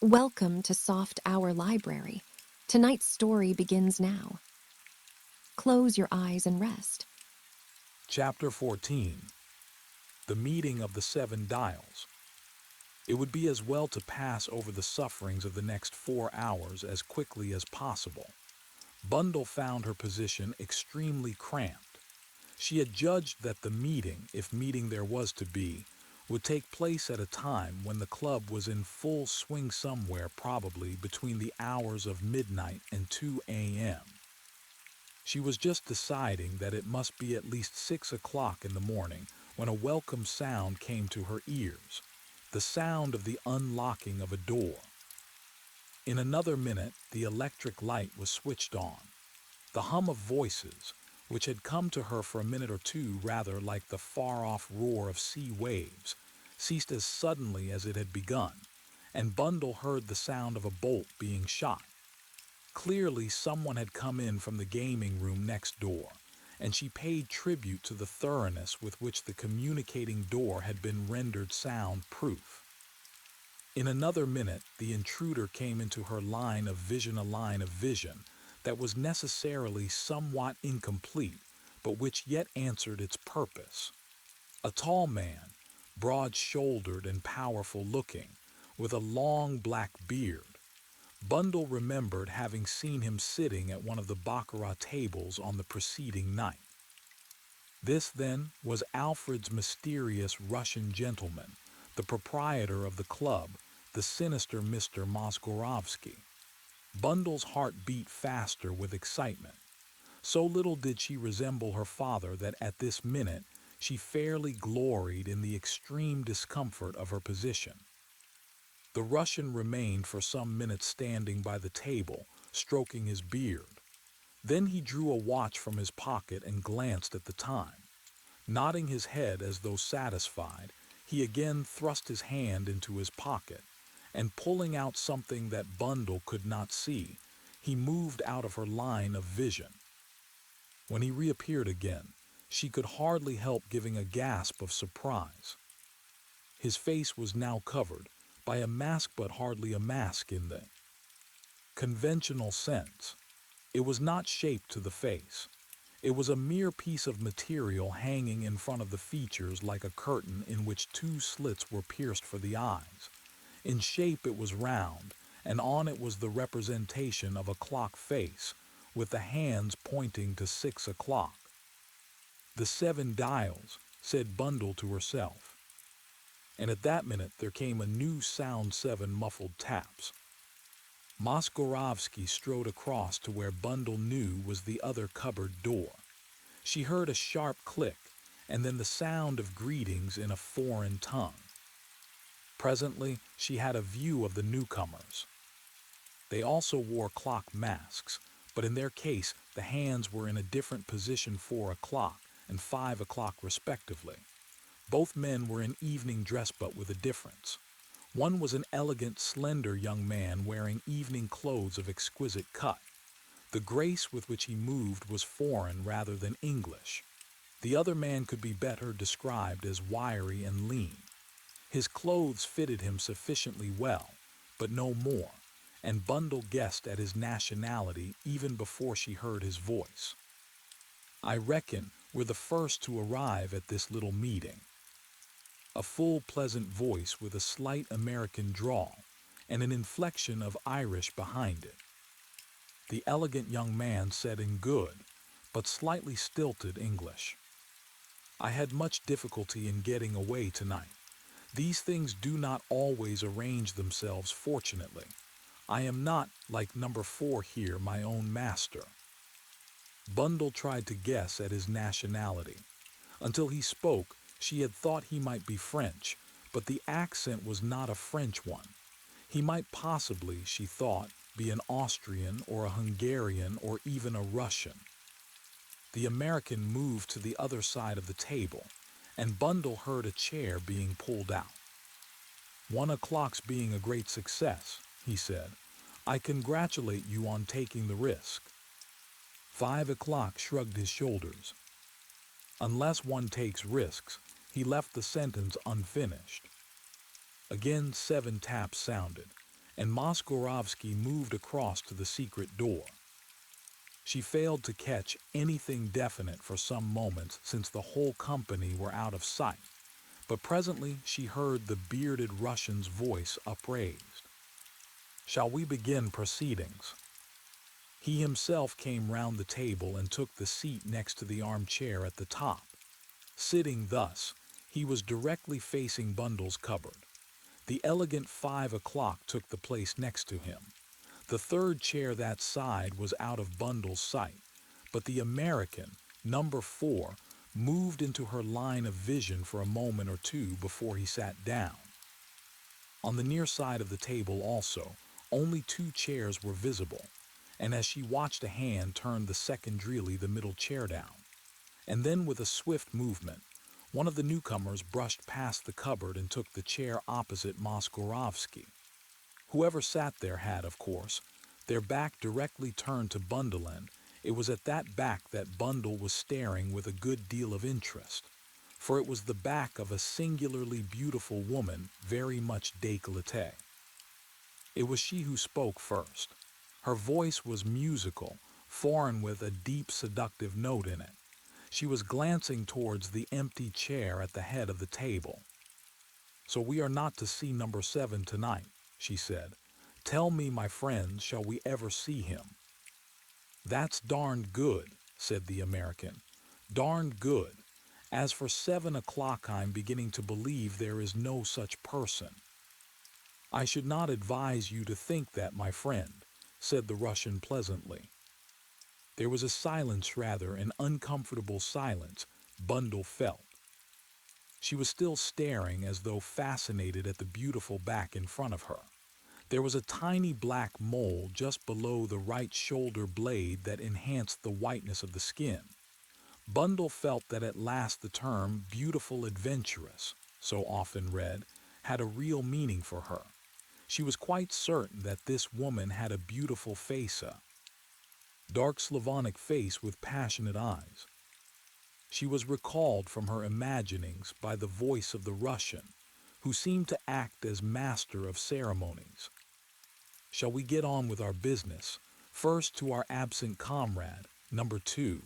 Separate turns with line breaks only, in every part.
Welcome to Soft Hour Library. Tonight's story begins now. Close your eyes and rest.
Chapter 14. The Meeting of the Seven Dials. It would be as well to pass over the sufferings of the next 4 hours as quickly as possible. Bundle found her position extremely cramped. She had judged that the meeting, if meeting there was to be, would take place at a time when the club was in full swing somewhere probably between the hours of midnight and 2 a.m. She was just deciding that it must be at least 6 o'clock in the morning when a welcome sound came to her ears, the sound of the unlocking of a door. In another minute, the electric light was switched on. The hum of voices, which had come to her for a minute or two rather like the far-off roar of sea waves, ceased as suddenly as it had begun, and Bundle heard the sound of a bolt being shot. Clearly, someone had come in from the gaming room next door, and she paid tribute to the thoroughness with which the communicating door had been rendered sound-proof. In another minute, the intruder came into her line of vision, a line of vision that was necessarily somewhat incomplete, but which yet answered its purpose. A tall man, broad-shouldered and powerful-looking, with a long black beard. Bundle remembered having seen him sitting at one of the baccarat tables on the preceding night. This, then, was Alfred's mysterious Russian gentleman, the proprietor of the club, the sinister Mr. Mosgorovsky. Bundle's heart beat faster with excitement. So little did she resemble her father that at this minute she fairly gloried in the extreme discomfort of her position. The Russian remained for some minutes standing by the table, stroking his beard. Then he drew a watch from his pocket and glanced at the time. Nodding his head as though satisfied, he again thrust his hand into his pocket, and pulling out something that Bundle could not see, he moved out of her line of vision. When he reappeared again, she could hardly help giving a gasp of surprise. His face was now covered by a mask, but hardly a mask in the conventional sense. It was not shaped to the face. It was a mere piece of material hanging in front of the features like a curtain in which 2 slits were pierced for the eyes. In shape it was round, and on it was the representation of a clock face, with the hands pointing to 6 o'clock. "The 7 dials," said Bundle to herself. And at that minute there came a new sound, 7 muffled taps. Mosgorovsky strode across to where Bundle knew was the other cupboard door. She heard a sharp click, and then the sound of greetings in a foreign tongue. Presently she had a view of the newcomers. They also wore clock masks, but in their case the hands were in a different position, 4 o'clock and 5 o'clock respectively. Both men were in evening dress, but with a difference. One was an elegant, slender young man wearing evening clothes of exquisite cut. The grace with which he moved was foreign rather than English. The other man could be better described as wiry and lean. His clothes fitted him sufficiently well, but no more, and Bundle guessed at his nationality even before she heard his voice. "I reckon we're the first to arrive at this little meeting." A full, pleasant voice with a slight American drawl and an inflection of Irish behind it. The elegant young man said in good, but slightly stilted English, "I had much difficulty in getting away tonight. These things do not always arrange themselves fortunately. I am not, like number 4 here, my own master." Bundle tried to guess at his nationality. Until he spoke, she had thought he might be French, but the accent was not a French one. He might possibly, she thought, be an Austrian or a Hungarian or even a Russian. The American moved to the other side of the table, and Bundle heard a chair being pulled out. "1 o'clock's being a great success," he said. "I congratulate you on taking the risk." 5 o'clock shrugged his shoulders. "Unless one takes risks," he left the sentence unfinished. Again 7 taps sounded, and Moskorovsky moved across to the secret door. She failed to catch anything definite for some moments since the whole company were out of sight, but presently she heard the bearded Russian's voice upraised. "Shall we begin proceedings?" He himself came round the table and took the seat next to the armchair at the top. Sitting thus, he was directly facing Bundle's cupboard. The elegant 5 o'clock took the place next to him. The third chair that side was out of Bundle's sight, but the American, number 4, moved into her line of vision for a moment or two before he sat down. On the near side of the table also, only 2 chairs were visible, and as she watched a hand turn the secondarily the middle chair down, and then with a swift movement, one of the newcomers brushed past the cupboard and took the chair opposite Moskorovsky. Whoever sat there had, of course, their back directly turned to Bundle, and it was at that back that Bundle was staring with a good deal of interest, for it was the back of a singularly beautiful woman, very much décolletée. It was she who spoke first. Her voice was musical, foreign, with a deep seductive note in it. She was glancing towards the empty chair at the head of the table. "So we are not to see number 7 tonight," she said. "Tell me, my friends, shall we ever see him?" "That's darned good," said the American. "Darned good. As for 7 o'clock, I'm beginning to believe there is no such person." "I should not advise you to think that, my friend," said the Russian pleasantly. There was a silence, rather an uncomfortable silence, Bundle felt. She was still staring as though fascinated at the beautiful back in front of her. There was a tiny black mole just below the right shoulder blade that enhanced the whiteness of the skin. Bundle felt that at last the term "beautiful adventuress," so often read, had a real meaning for her. She was quite certain that this woman had a beautiful face, a dark Slavonic face with passionate eyes. She was recalled from her imaginings by the voice of the Russian, who seemed to act as master of ceremonies. "Shall we get on with our business? First to our absent comrade, number 2.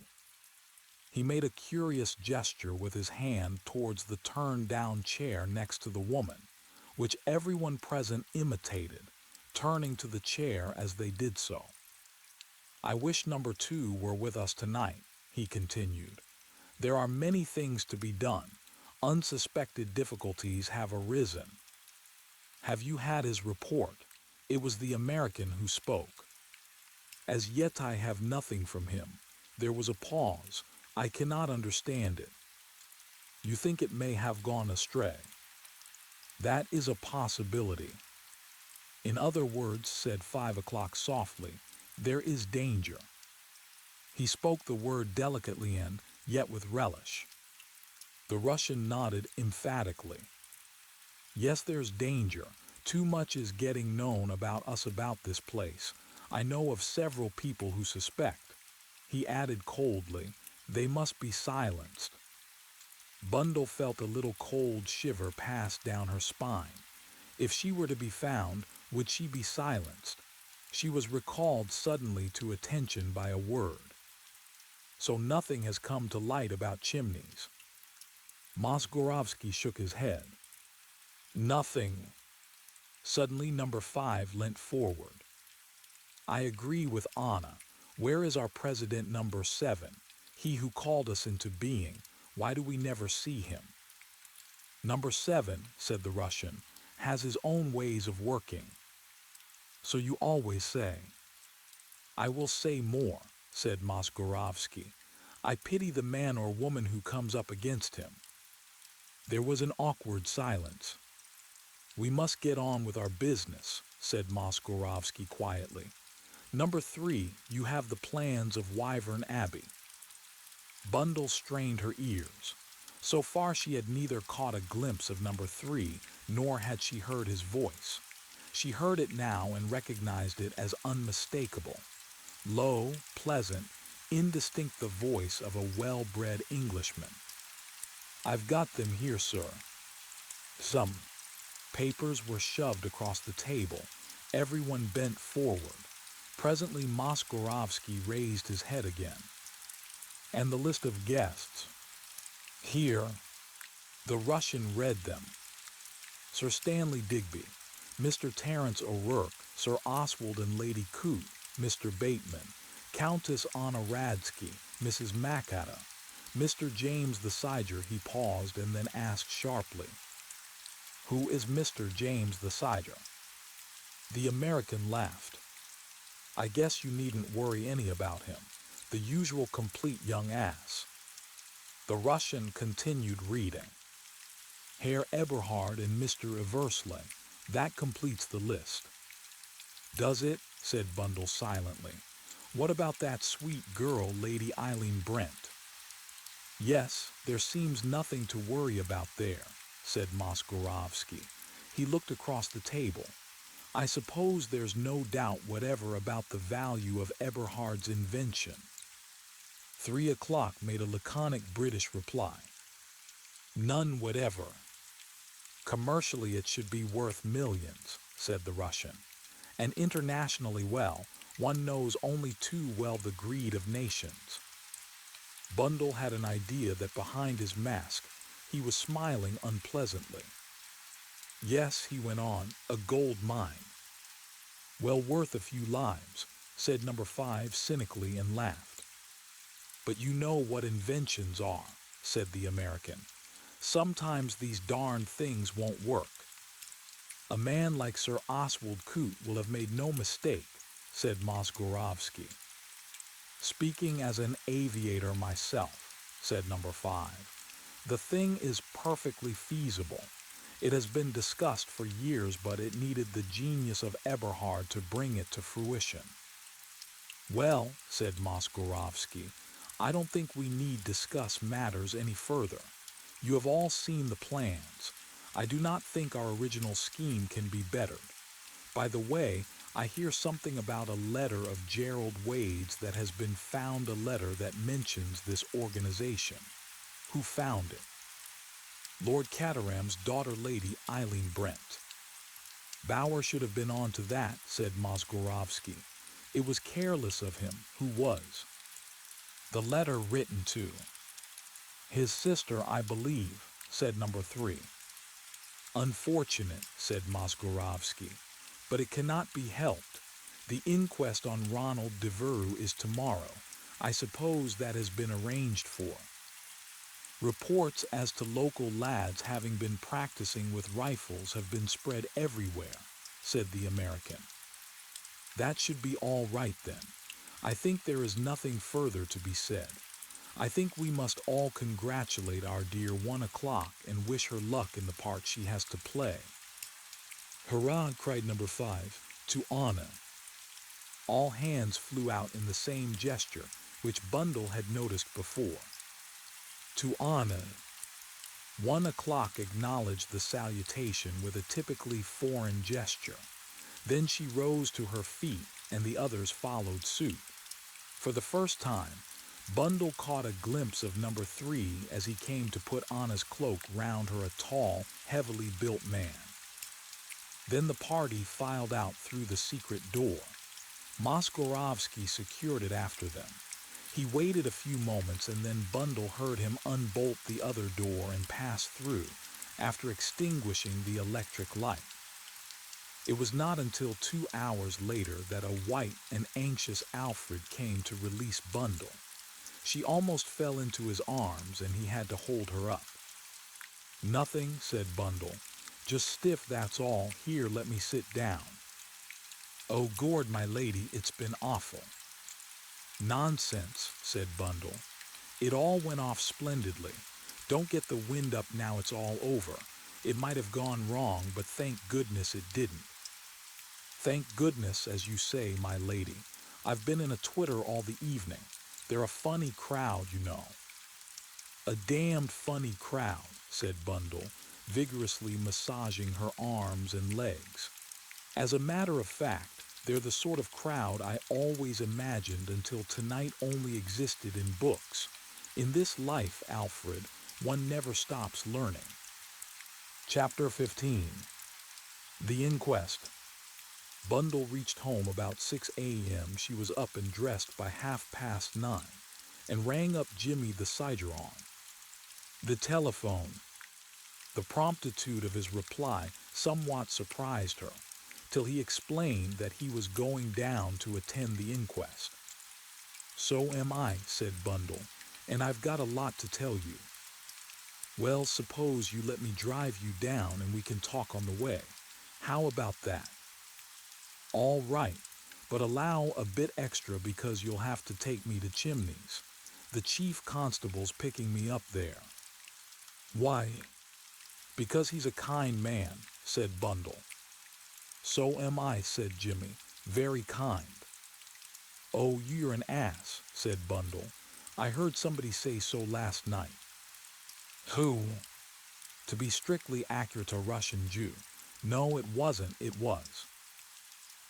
He made a curious gesture with his hand towards the turned-down chair next to the woman, which everyone present imitated, turning to the chair as they did so. "I wish number 2 were with us tonight," he continued. "There are many things to be done. Unsuspected difficulties have arisen." "Have you had his report?" It was the American who spoke. "As yet I have nothing from him." There was a pause. "I cannot understand it." "You think it may have gone astray?" "That is a possibility." "In other words," said 5 o'clock softly, "there is danger." He spoke the word delicately and yet with relish. The Russian nodded emphatically. "Yes, there's danger. Too much is getting known about us about this place. I know of several people who suspect." He added coldly, "They must be silenced." Bundle felt a little cold shiver pass down her spine. If she were to be found, would she be silenced? She was recalled suddenly to attention by a word. "So nothing has come to light about chimneys?" Moskorovsky shook his head. "Nothing." Suddenly number 5 leant forward. "I agree with Anna. Where is our president number 7? He who called us into being. Why do we never see him?" "Number 7," said the Russian, "has his own ways of working." "So you always say." "I will say more," said Moskorovsky. "I pity the man or woman who comes up against him." There was an awkward silence. "We must get on with our business," said Moskorovsky quietly. "Number 3, you have the plans of Wyvern Abbey." Bundle strained her ears. So far she had neither caught a glimpse of number 3, nor had she heard his voice. She heard it now and recognized it as unmistakable. Low, pleasant, indistinct, the voice of a well-bred Englishman. "I've got them here, sir." Some papers were shoved across the table, Everyone bent forward. Presently Moskorovsky raised his head again. And the list of guests. Here, the Russian read them. Sir Stanley Digby, Mr. Terence O'Rourke, Sir Oswald and Lady Coote, Mr. Bateman, Countess Anna Radsky, Mrs. Macata, Mr. James the Sider. He paused and then asked sharply, "Who is Mr. James the Sider?" The American laughed. "I guess you needn't worry any about him. The usual complete young ass." The Russian continued reading. Herr Eberhard and Mr. Eversley. That completes the list. "Does it?" said Bundle silently. "What about that sweet girl, Lady Eileen Brent?" "Yes, there seems nothing to worry about there," said Moskorovsky. He looked across the table. "I suppose there's no doubt whatever about the value of Eberhard's invention." 3 o'clock made a laconic British reply. "None whatever. Commercially it should be worth millions," said the Russian. "And internationally, well, one knows only too well the greed of nations." Bundle had an idea that behind his mask he was smiling unpleasantly. "Yes," he went on, "a gold mine." "Well worth a few lives," said number 5 cynically and laughed. "But you know what inventions are," said the American. "Sometimes these darn things won't work." "A man like Sir Oswald Coote will have made no mistake," said Moskorovsky. "Speaking as an aviator myself," said number 5, "the thing is perfectly feasible. It has been discussed for years, but it needed the genius of Eberhard to bring it to fruition." "Well," said Moskorovsky, "I don't think we need discuss matters any further. You have all seen the plans. I do not think our original scheme can be bettered. By the way, I hear something about a letter of Gerald Wade's that has been found, a letter that mentions this organization. Who found it?" "Lord Caterham's daughter, Lady Eileen Brent." "Bauer should have been on to that," said Moskorovsky. "It was careless of him. Who was the letter written to?" "His sister, I believe," said number 3. "Unfortunate," said Moskorovsky, "but it cannot be helped. The inquest on Ronald Devereux is tomorrow. I suppose that has been arranged for." "Reports as to local lads having been practicing with rifles have been spread everywhere," said the American. "That should be all right then. I think there is nothing further to be said. I think we must all congratulate our dear 1 o'clock and wish her luck in the part she has to play." "Hurrah!" cried number 5, "to Anna." All hands flew out in the same gesture, which Bundle had noticed before. "To Anna." 1 o'clock acknowledged the salutation with a typically foreign gesture. Then she rose to her feet, and the others followed suit. For the first time, Bundle caught a glimpse of number 3 as he came to put Anna's cloak round her, a tall, heavily built man. Then the party filed out through the secret door. Moskorovsky secured it after them. He waited a few moments, and then Bundle heard him unbolt the other door and pass through, after extinguishing the electric light. It was not until 2 hours later that a white and anxious Alfred came to release Bundle. She almost fell into his arms, and he had to hold her up. "Nothing," said Bundle. "Just stiff, that's all. Here, let me sit down." "Oh, Gord, my lady, it's been awful." "Nonsense," said Bundle. "It all went off splendidly. Don't get the wind up now it's all over. It might have gone wrong, but thank goodness it didn't." "Thank goodness, as you say, my lady. I've been in a twitter all the evening. They're a funny crowd, you know." "A damned funny crowd," said Bundle, vigorously massaging her arms and legs. "As a matter of fact, they're the sort of crowd I always imagined until tonight only existed in books. In this life, Alfred, one never stops learning." Chapter 15. The Inquest. Bundle reached home about 6 a.m. She was up and dressed by 9:30 and rang up Jimmy the Cideron. The telephone. The promptitude of his reply somewhat surprised her, till he explained that he was going down to attend the inquest. So am I, said Bundle, and I've got a lot to tell you. Well, suppose you let me drive you down and we can talk on the way. How about that? All right, but allow a bit extra because you'll have to take me to Chimneys. The chief constable's picking me up there. Why? Because he's a kind man, said Bundle. So am I, said Jimmy, very kind. Oh, you're an ass, said Bundle. I heard somebody say so last night. Who? To be strictly accurate, a Russian Jew. No, it wasn't, it was.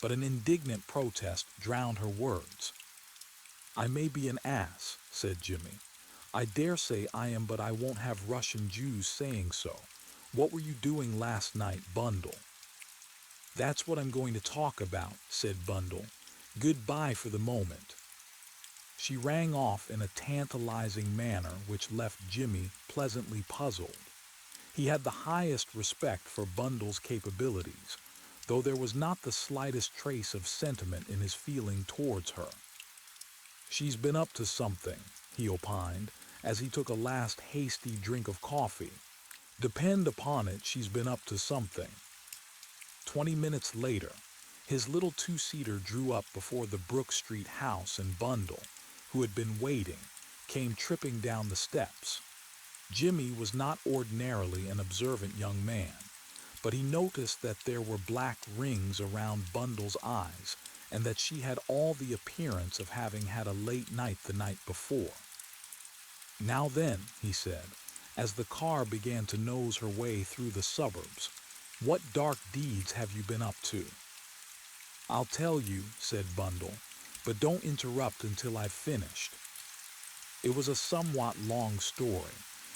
But an indignant protest drowned her words. I may be an ass, said Jimmy. I dare say I am, but I won't have Russian Jews saying so. What were you doing last night, Bundle? That's what I'm going to talk about, said Bundle. Goodbye for the moment. She rang off in a tantalizing manner which left Jimmy pleasantly puzzled. He had the highest respect for Bundle's capabilities, though there was not the slightest trace of sentiment in his feeling towards her. She's been up to something, he opined, as he took a last hasty drink of coffee. Depend upon it, she's been up to something. 20 minutes later, his little two-seater drew up before the Brook Street house, and Bundle, who had been waiting, came tripping down the steps. Jimmy was not ordinarily an observant young man, but he noticed that there were black rings around Bundle's eyes and that she had all the appearance of having had a late night the night before. Now then, he said, as the car began to nose her way through the suburbs, what dark deeds have you been up to? I'll tell you, said Bundle, but don't interrupt until I've finished. It was a somewhat long story,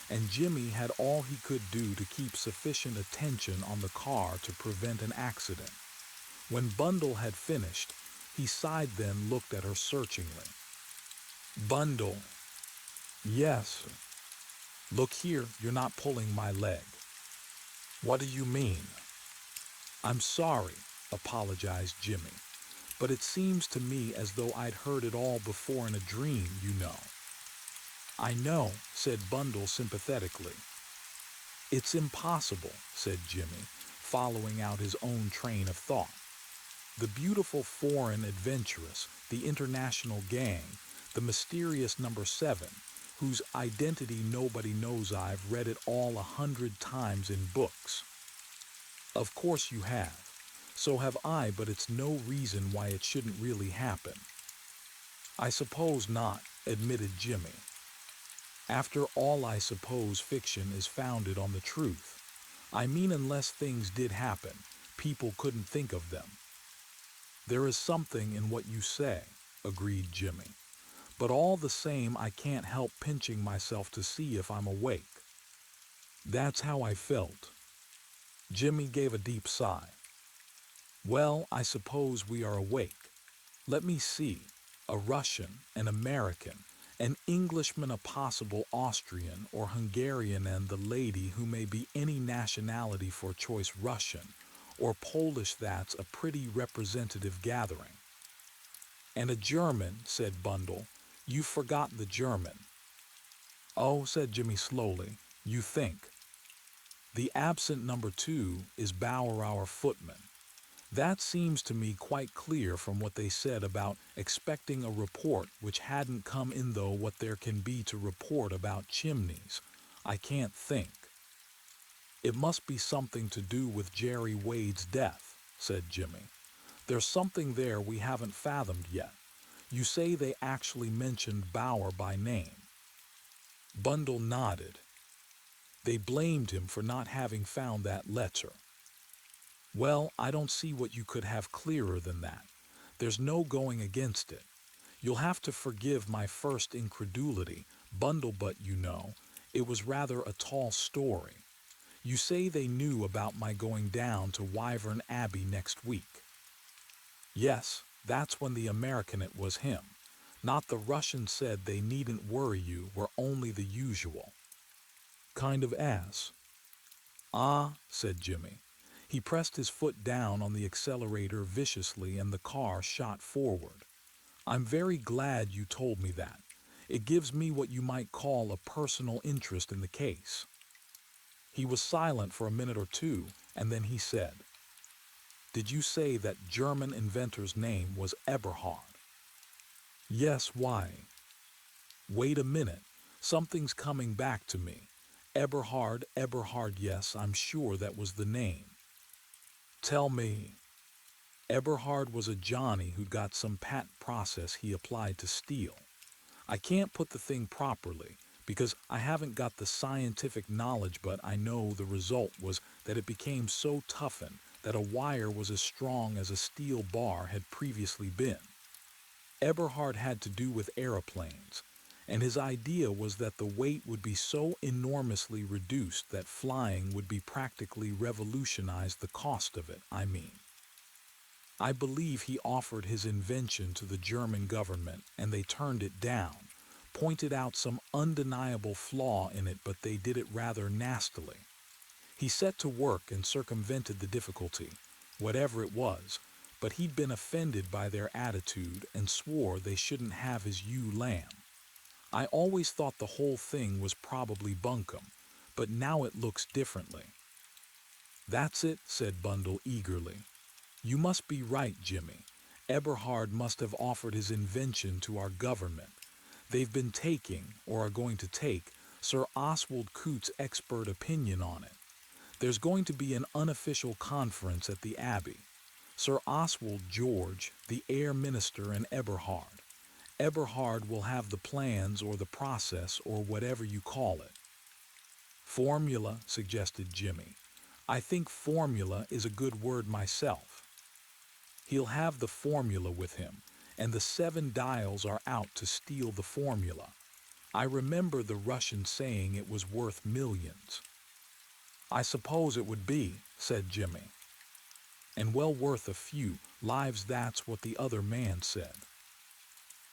and Jimmy had all he could do to keep sufficient attention on the car to prevent an accident. When Bundle had finished, he sighed, then looked at her searchingly. Bundle. Yes. Look here, you're not pulling my leg. What do you mean? I'm sorry, apologized Jimmy, but it seems to me as though I'd heard it all before in a dream, you know. I know, said Bundle sympathetically. It's impossible, said Jimmy, following out his own train of thought. The beautiful foreign adventuress, the international gang, the mysterious number 7, whose identity nobody knows. I've read it all 100 times in books. Of course you have. So have I, but it's no reason why it shouldn't really happen. I suppose not, admitted Jimmy. After all, I suppose fiction is founded on the truth. I mean, unless things did happen, people couldn't think of them. There is something in what you say, agreed Jimmy. But all the same, I can't help pinching myself to see if I'm awake. That's how I felt. Jimmy gave a deep sigh. Well, I suppose we are awake. Let me see. A Russian, an American, an Englishman, a possible Austrian or Hungarian, and the lady who may be any nationality for choice, Russian or Polish. That's a pretty representative gathering. And a German, said Bundle. You've forgotten the German. Oh, said Jimmy slowly, you think. The absent number 2 is Bauer, our footman. That seems to me quite clear from what they said about expecting a report which hadn't come in, though what there can be to report about Chimneys, I can't think. It must be something to do with Jerry Wade's death, said Jimmy. There's something there we haven't fathomed yet. You say they actually mentioned Bauer by name. Bundle nodded. They blamed him for not having found that letter. Well, I don't see what you could have clearer than that. There's no going against it. You'll have to forgive my first incredulity, Bundle, but you know, it was rather a tall story. You say they knew about my going down to Wyvern Abbey next week. Yes, that's when the Americanate was him. Not the Russian said they needn't worry you were only the usual kind of ass. Ah, said Jimmy. He pressed his foot down on the accelerator viciously and the car shot forward. I'm very glad you told me that. It gives me what you might call a personal interest in the case. He was silent for a minute or two, and then he said, Did you say that German inventor's name was Eberhard? Yes, why? Wait a minute. Something's coming back to me. Eberhard, yes, I'm sure that was the name. Tell me. Eberhard was a Johnny who got some patent process he applied to steel. I can't put the thing properly because I haven't got the scientific knowledge, but I know the result was that it became so toughened that a wire was as strong as a steel bar had previously been. Eberhard had to do with aeroplanes, and his idea was that the weight would be so enormously reduced that flying would be practically revolutionized the cost of it, I believe he offered his invention to the German government and they turned it down, pointed out some undeniable flaw in it, but they did it rather nastily. He set to work and circumvented the difficulty, whatever it was, but he'd been offended by their attitude and swore they shouldn't have his ewe lamb. I always thought the whole thing was probably bunkum, but now it looks differently. That's it, said Bundle eagerly. You must be right, Jimmy. Eberhard must have offered his invention to our government. They've been taking, or are going to take, Sir Oswald Coote's expert opinion on it. There's going to be an unofficial conference at the Abbey. Sir Oswald George, the Air Minister, and Eberhard. Eberhard will have the plans or the process or whatever you call it. Formula, suggested Jimmy. I think formula is a good word myself. He'll have the formula with him, and the 7 dials are out to steal the formula. I remember the Russian saying it was worth millions. I suppose it would be, said Jimmy. And well worth a few lives, that's what the other man said.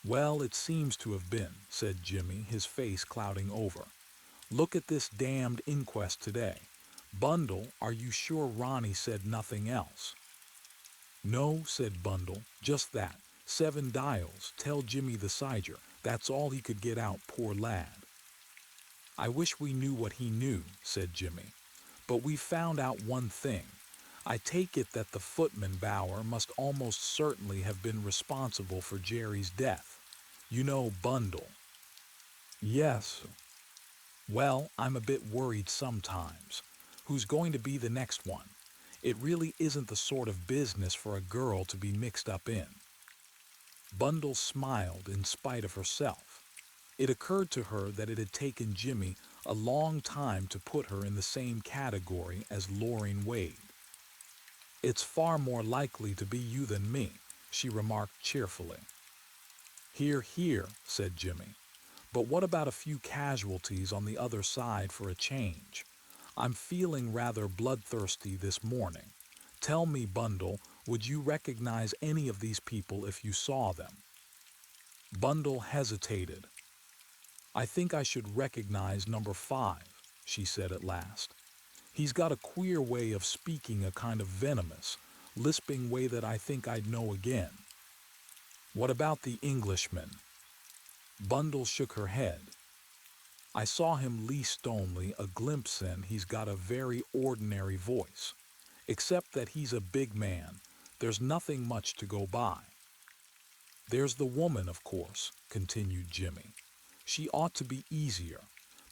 Well, it seems to have been, said Jimmy, his face clouding over. Look at this damned inquest today. Bundle, are you sure Ronnie said nothing else? No, said Bundle, just that. 7 dials, tell Jimmy the Siger. That's all he could get out, poor lad. I wish we knew what he knew, said Jimmy. But we found out one thing. I take it that the footman Bauer must almost certainly have been responsible for Jerry's death. You know, Bundle. Yes. Well, I'm a bit worried sometimes. Who's going to be the next one? It really isn't the sort of business for a girl to be mixed up in. Bundle smiled in spite of herself. It occurred to her that it had taken Jimmy a long time to put her in the same category as Lorraine Wade. It's far more likely to be you than me, she remarked cheerfully. Hear, hear, said Jimmy. But what about a few casualties on the other side for a change? I'm feeling rather bloodthirsty this morning. Tell me, Bundle, would you recognize any of these people if you saw them? Bundle hesitated. I think I should recognize number 5, she said at last. He's got a queer way of speaking, a kind of venomous, lisping way that I think I'd know again. What about the Englishman? Bundle shook her head. I saw him least only a glimpse in. He's got a very ordinary voice. Except that he's a big man, there's nothing much to go by. There's the woman, of course, continued Jimmy. She ought to be easier,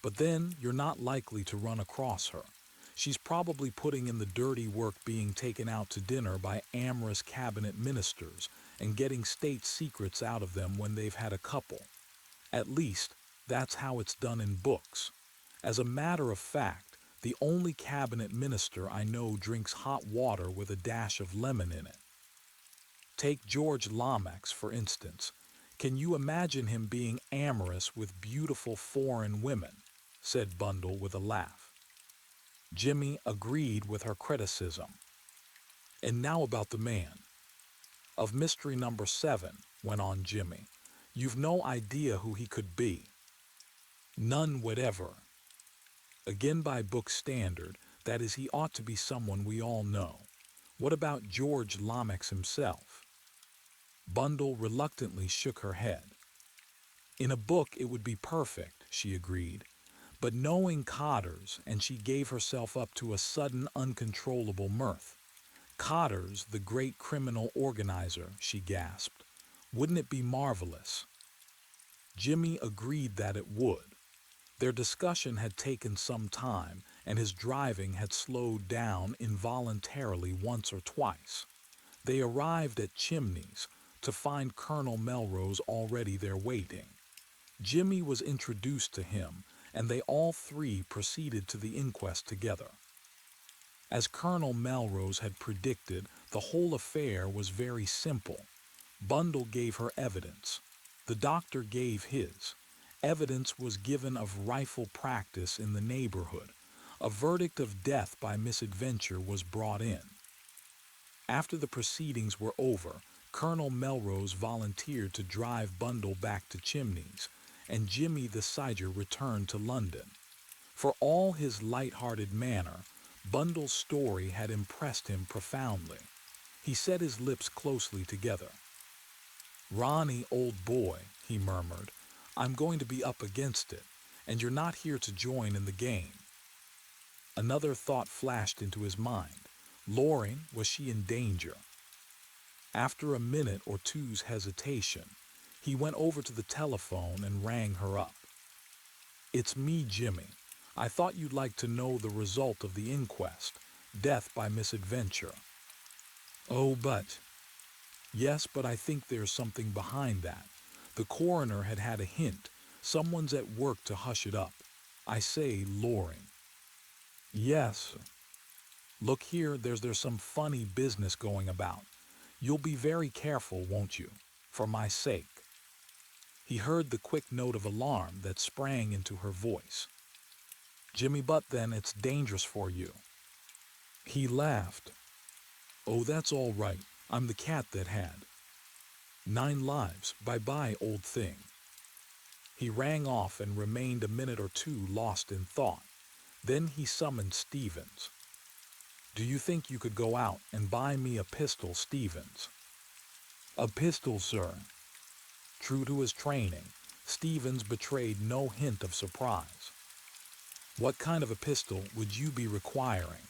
but then you're not likely to run across her. She's probably putting in the dirty work being taken out to dinner by amorous cabinet ministers and getting state secrets out of them when they've had a couple. At least, that's how it's done in books. As a matter of fact, the only cabinet minister I know drinks hot water with a dash of lemon in it. Take George Lomax, for instance. Can you imagine him being amorous with beautiful foreign women? Said Bundle with a laugh. Jimmy agreed with her criticism. And now about the man. "Of mystery number 7, went on Jimmy. "You've no idea who he could be." "None whatever." "Again by book standard, that is, he ought to be someone we all know. What about George Lomax himself?" Bundle reluctantly shook her head. "In a book it would be perfect," she agreed. "But knowing Cotters," and she gave herself up to a sudden uncontrollable mirth. "Cotters, the great criminal organizer," she gasped. "Wouldn't it be marvelous?" Jimmy agreed that it would. Their discussion had taken some time, and his driving had slowed down involuntarily once or twice. They arrived at Chimneys to find Colonel Melrose already there waiting. Jimmy was introduced to him, and they all three proceeded to the inquest together. As Colonel Melrose had predicted, the whole affair was very simple. Bundle gave her evidence. The doctor gave his. Evidence was given of rifle practice in the neighborhood. A verdict of death by misadventure was brought in. After the proceedings were over, Colonel Melrose volunteered to drive Bundle back to Chimneys, and Jimmy the Siger returned to London. For all his light-hearted manner, Bundle's story had impressed him profoundly. He set his lips closely together. "Ronnie, old boy," he murmured, "I'm going to be up against it, and you're not here to join in the game." Another thought flashed into his mind. Loring, was she in danger? After a minute or two's hesitation, he went over to the telephone and rang her up. "It's me, Jimmy. I thought you'd like to know the result of the inquest. Death by misadventure." "Oh, but—" "Yes, but I think there's something behind that. The coroner had a hint. Someone's at work to hush it up. I say, Loring." "Yes." "Look here, there's some funny business going about. You'll be very careful, won't you? For my sake." He heard the quick note of alarm that sprang into her voice. "Jimmy, but then it's dangerous for you." He laughed. "Oh, that's all right. I'm the cat that had 9 lives. Bye-bye, old thing." He rang off and remained a minute or two lost in thought. Then he summoned Stevens. "Do you think you could go out and buy me a pistol, Stevens?" "A pistol, sir?" True to his training, Stevens betrayed no hint of surprise. "What kind of a pistol would you be requiring?"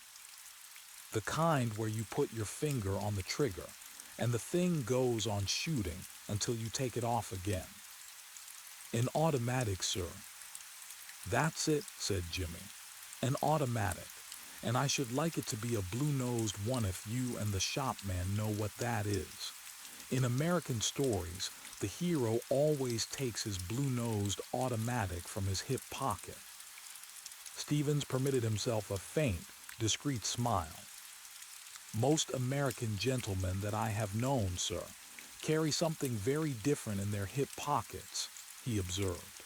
"The kind where you put your finger on the trigger, and the thing goes on shooting until you take it off again." "An automatic, sir." "That's it," said Jimmy. "An automatic. And I should like it to be a blue-nosed one if you and the shopman know what that is. In American stories, the hero always takes his blue-nosed automatic from his hip pocket." Stevens permitted himself a faint, discreet smile. "Most American gentlemen that I have known, sir, carry something very different in their hip pockets," he observed.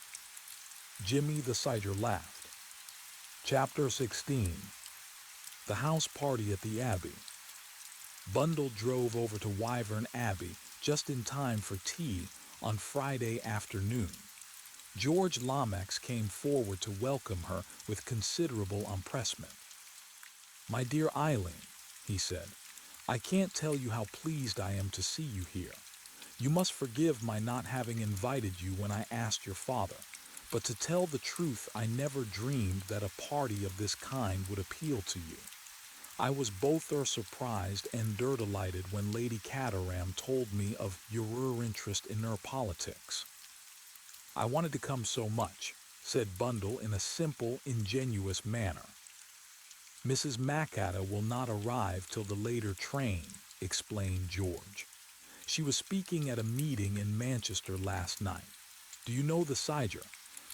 Jimmy the Siger laughed. Chapter 16. The House Party at the Abbey. Bundle drove over to Wyvern Abbey just in time for tea on Friday afternoon. George Lomax came forward to welcome her with considerable empressement. "My dear Eileen," he said, "I can't tell you how pleased I am to see you here. You must forgive my not having invited you when I asked your father, but to tell the truth, I never dreamed that a party of this kind would appeal to you. I was both surprised and delighted when Lady Caterham told me of your interest in her politics." "I wanted to come so much," said Bundle in a simple, ingenuous manner. "Mrs. Macadda will not arrive till the later train," explained George. "She was speaking at a meeting in Manchester last night. Do you know the Siger?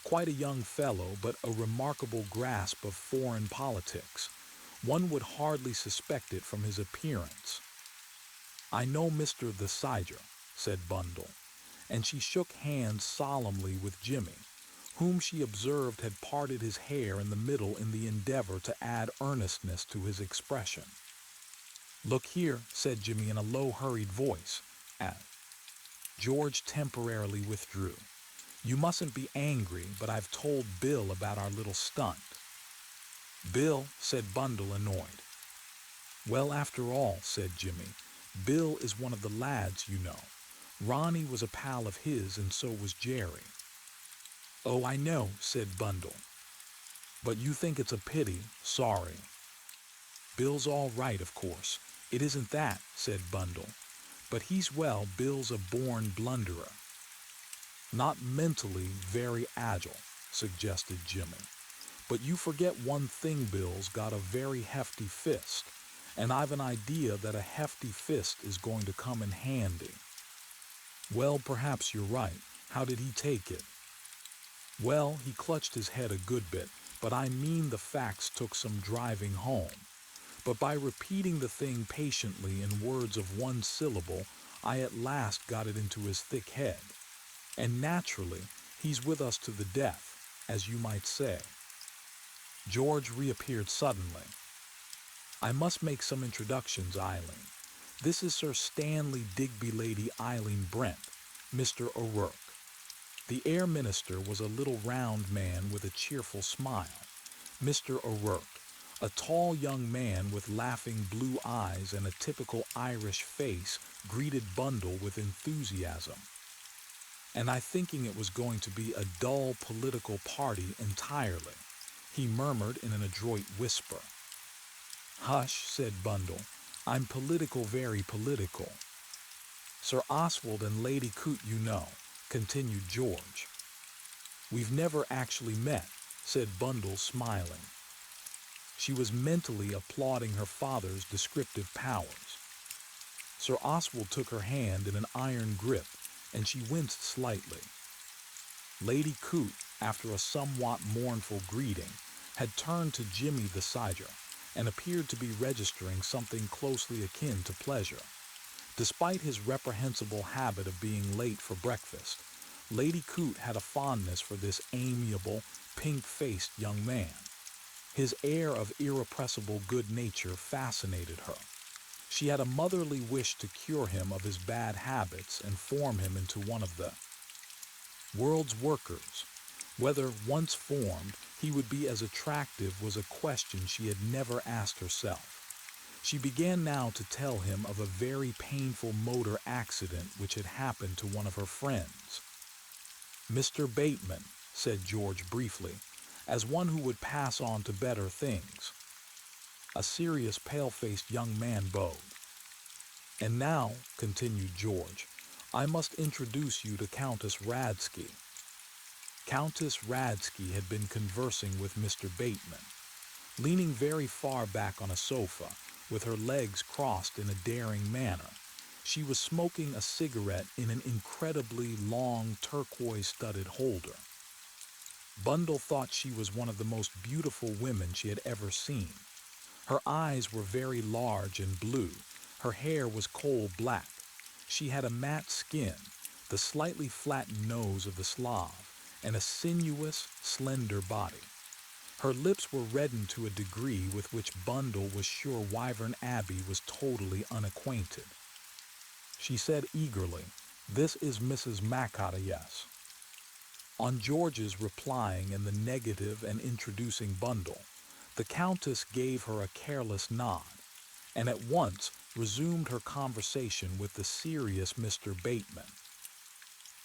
Quite a young fellow, but a remarkable grasp of foreign politics. One would hardly suspect it from his appearance." "I know Mr. the Siger," said Bundle, and she shook hands solemnly with Jimmy, whom she observed had parted his hair in the middle in the endeavor to add earnestness to his expression. "Look here," said Jimmy in a low, hurried voice, George temporarily withdrew. "You mustn't be angry, but I've told Bill about our little stunt." "Bill," said Bundle, annoyed. "Well, after all," said Jimmy, "Bill is one of the lads, you know. Ronnie was a pal of his, and so was Jerry." "Oh, I know," said Bundle. "But you think it's a pity. Sorry." "Bill's all right, of course. It isn't that," said Bundle. "But Bill's a born blunderer." "Not mentally very agile," suggested Jimmy. "But you forget one thing, Bill's got a very hefty fist, and I've an idea that a hefty fist is going to come in handy." "Well, perhaps you're right. How did he take it?" "Well, he clutched his head a good bit, but I mean the facts took some driving home. But by repeating the thing patiently in words of one syllable, I at last got it into his thick head. And naturally, he's with us to the death, as you might say." George reappeared suddenly. "I must make some introductions, Eileen. This is Sir Stanley Digby Lady Eileen Brent, Mr. O'Rourke." The Air Minister was a little round man with a cheerful smile. Mr. O'Rourke, a tall young man with laughing blue eyes and a typical Irish face, greeted Bundle with enthusiasm. "And I thinking it was going to be a dull political party entirely," he murmured in an adroit whisper. "Hush," said Bundle. "I'm political, very political." "Sir Oswald and Lady Coote, you know," continued George. "We've never actually met," said Bundle, smiling. She was mentally applauding her father's descriptive powers. Sir Oswald took her hand in an iron grip, and she winced slightly. Lady Coote, after a somewhat mournful greeting, had turned to Jimmy the Sidger, and appeared to be registering something closely akin to pleasure. Despite his reprehensible habit of being late for breakfast, Lady Coote had a fondness for this amiable, pink-faced young man. His air of irrepressible good nature fascinated her. She had a motherly wish to cure him of his bad habits and form him into one of the world's workers. Whether, once formed, he would be as attractive was a question she had never asked herself. She began now to tell him of a very painful motor accident which had happened to one of her friends. "Mr. Bateman," said George briefly, as one who would pass on to better things. A serious, pale-faced young man bowed. "And now," continued George, "I must introduce you to Countess Radsky." Countess Radsky had been conversing with Mr. Bateman. Leaning very far back on a sofa, with her legs crossed in a daring manner, she was smoking a cigarette in an incredibly long turquoise-studded holder. Bundle thought she was one of the most beautiful women she had ever seen. Her eyes were very large and blue. Her hair was coal black. She had a matte skin, the slightly flattened nose of the Slav, and a sinuous, slender body. Her lips were reddened to a degree with which Bundle was sure Wyvern Abbey was totally unacquainted. She said eagerly, "This is Mrs. Makata, yes." On George's replying in the negative and introducing Bundle, the Countess gave her a careless nod, and at once resumed her conversation with the serious Mr. Bateman.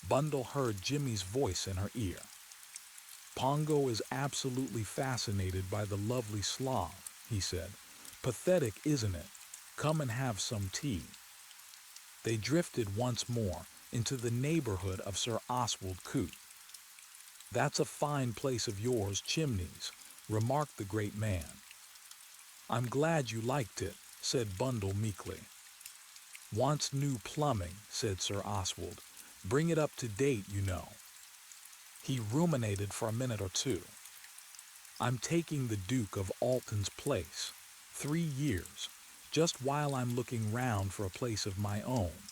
Bundle heard Jimmy's voice in her ear. "Pongo is absolutely fascinated by the lovely Slav," he said. "Pathetic, isn't it? Come and have some tea." They drifted once more into the neighborhood of Sir Oswald Coote. "That's a fine place of yours, Chimneys," remarked the great man. "I'm glad you liked it," said Bundle meekly. "Wants new plumbing," said Sir Oswald. "Bring it up to date, you know." He ruminated for a minute or two. "I'm taking the Duke of Alton's place. 3 years. Just while I'm looking round for a place of my own.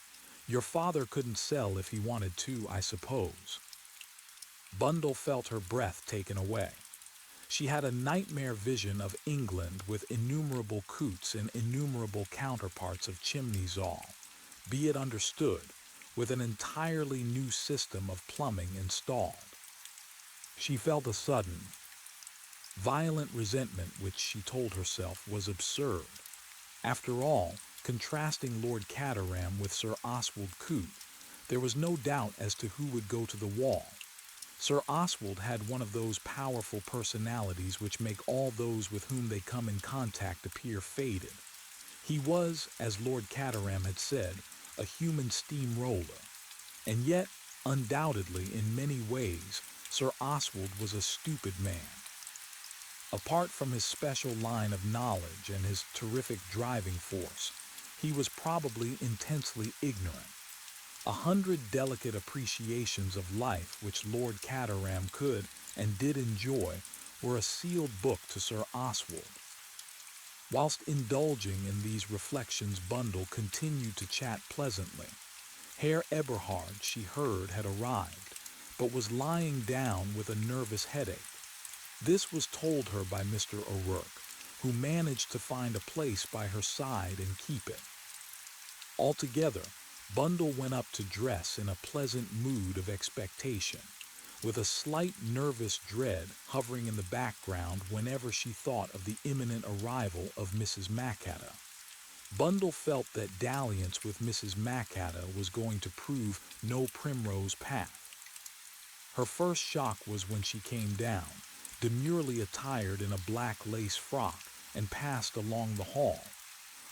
Your father couldn't sell if he wanted to, I suppose." Bundle felt her breath taken away. She had a nightmare vision of England with innumerable Cootes and innumerable counterparts of Chimneys all. be it understood, with an entirely new system of plumbing installed. She felt a sudden, violent resentment which she told herself was absurd. After all, contrasting Lord Caterham with Sir Oswald Coote, there was no doubt as to who would go to the wall. Sir Oswald had one of those powerful personalities which make all those with whom they come in contact appear faded. He was, as Lord Caterham had said, a human steamroller, and yet, undoubtedly, in many ways, Sir Oswald was a stupid man. Apart from his special line of knowledge and his terrific driving force, he was probably intensely ignorant. 100 delicate appreciations of life which Lord Caterham could and did enjoy were a sealed book to Sir Oswald. Whilst indulging in these reflections, Bundle continued to chat pleasantly. Herr Eberhard, she heard, had arrived, but was lying down with a nervous headache. This was told her by Mr. O'Rourke, who managed to find a place by her side and keep it. Altogether, Bundle went up to dress in a pleasant mood of expectation, with a slight nervous dread hovering in the background whenever she thought of the imminent arrival of Mrs. Mackadder. Bundle felt that dalliance with Mrs. Mackadder was going to prove no primrose path. Her first shock was when she came down, demurely attired in a black lace frock, and passed along the hall.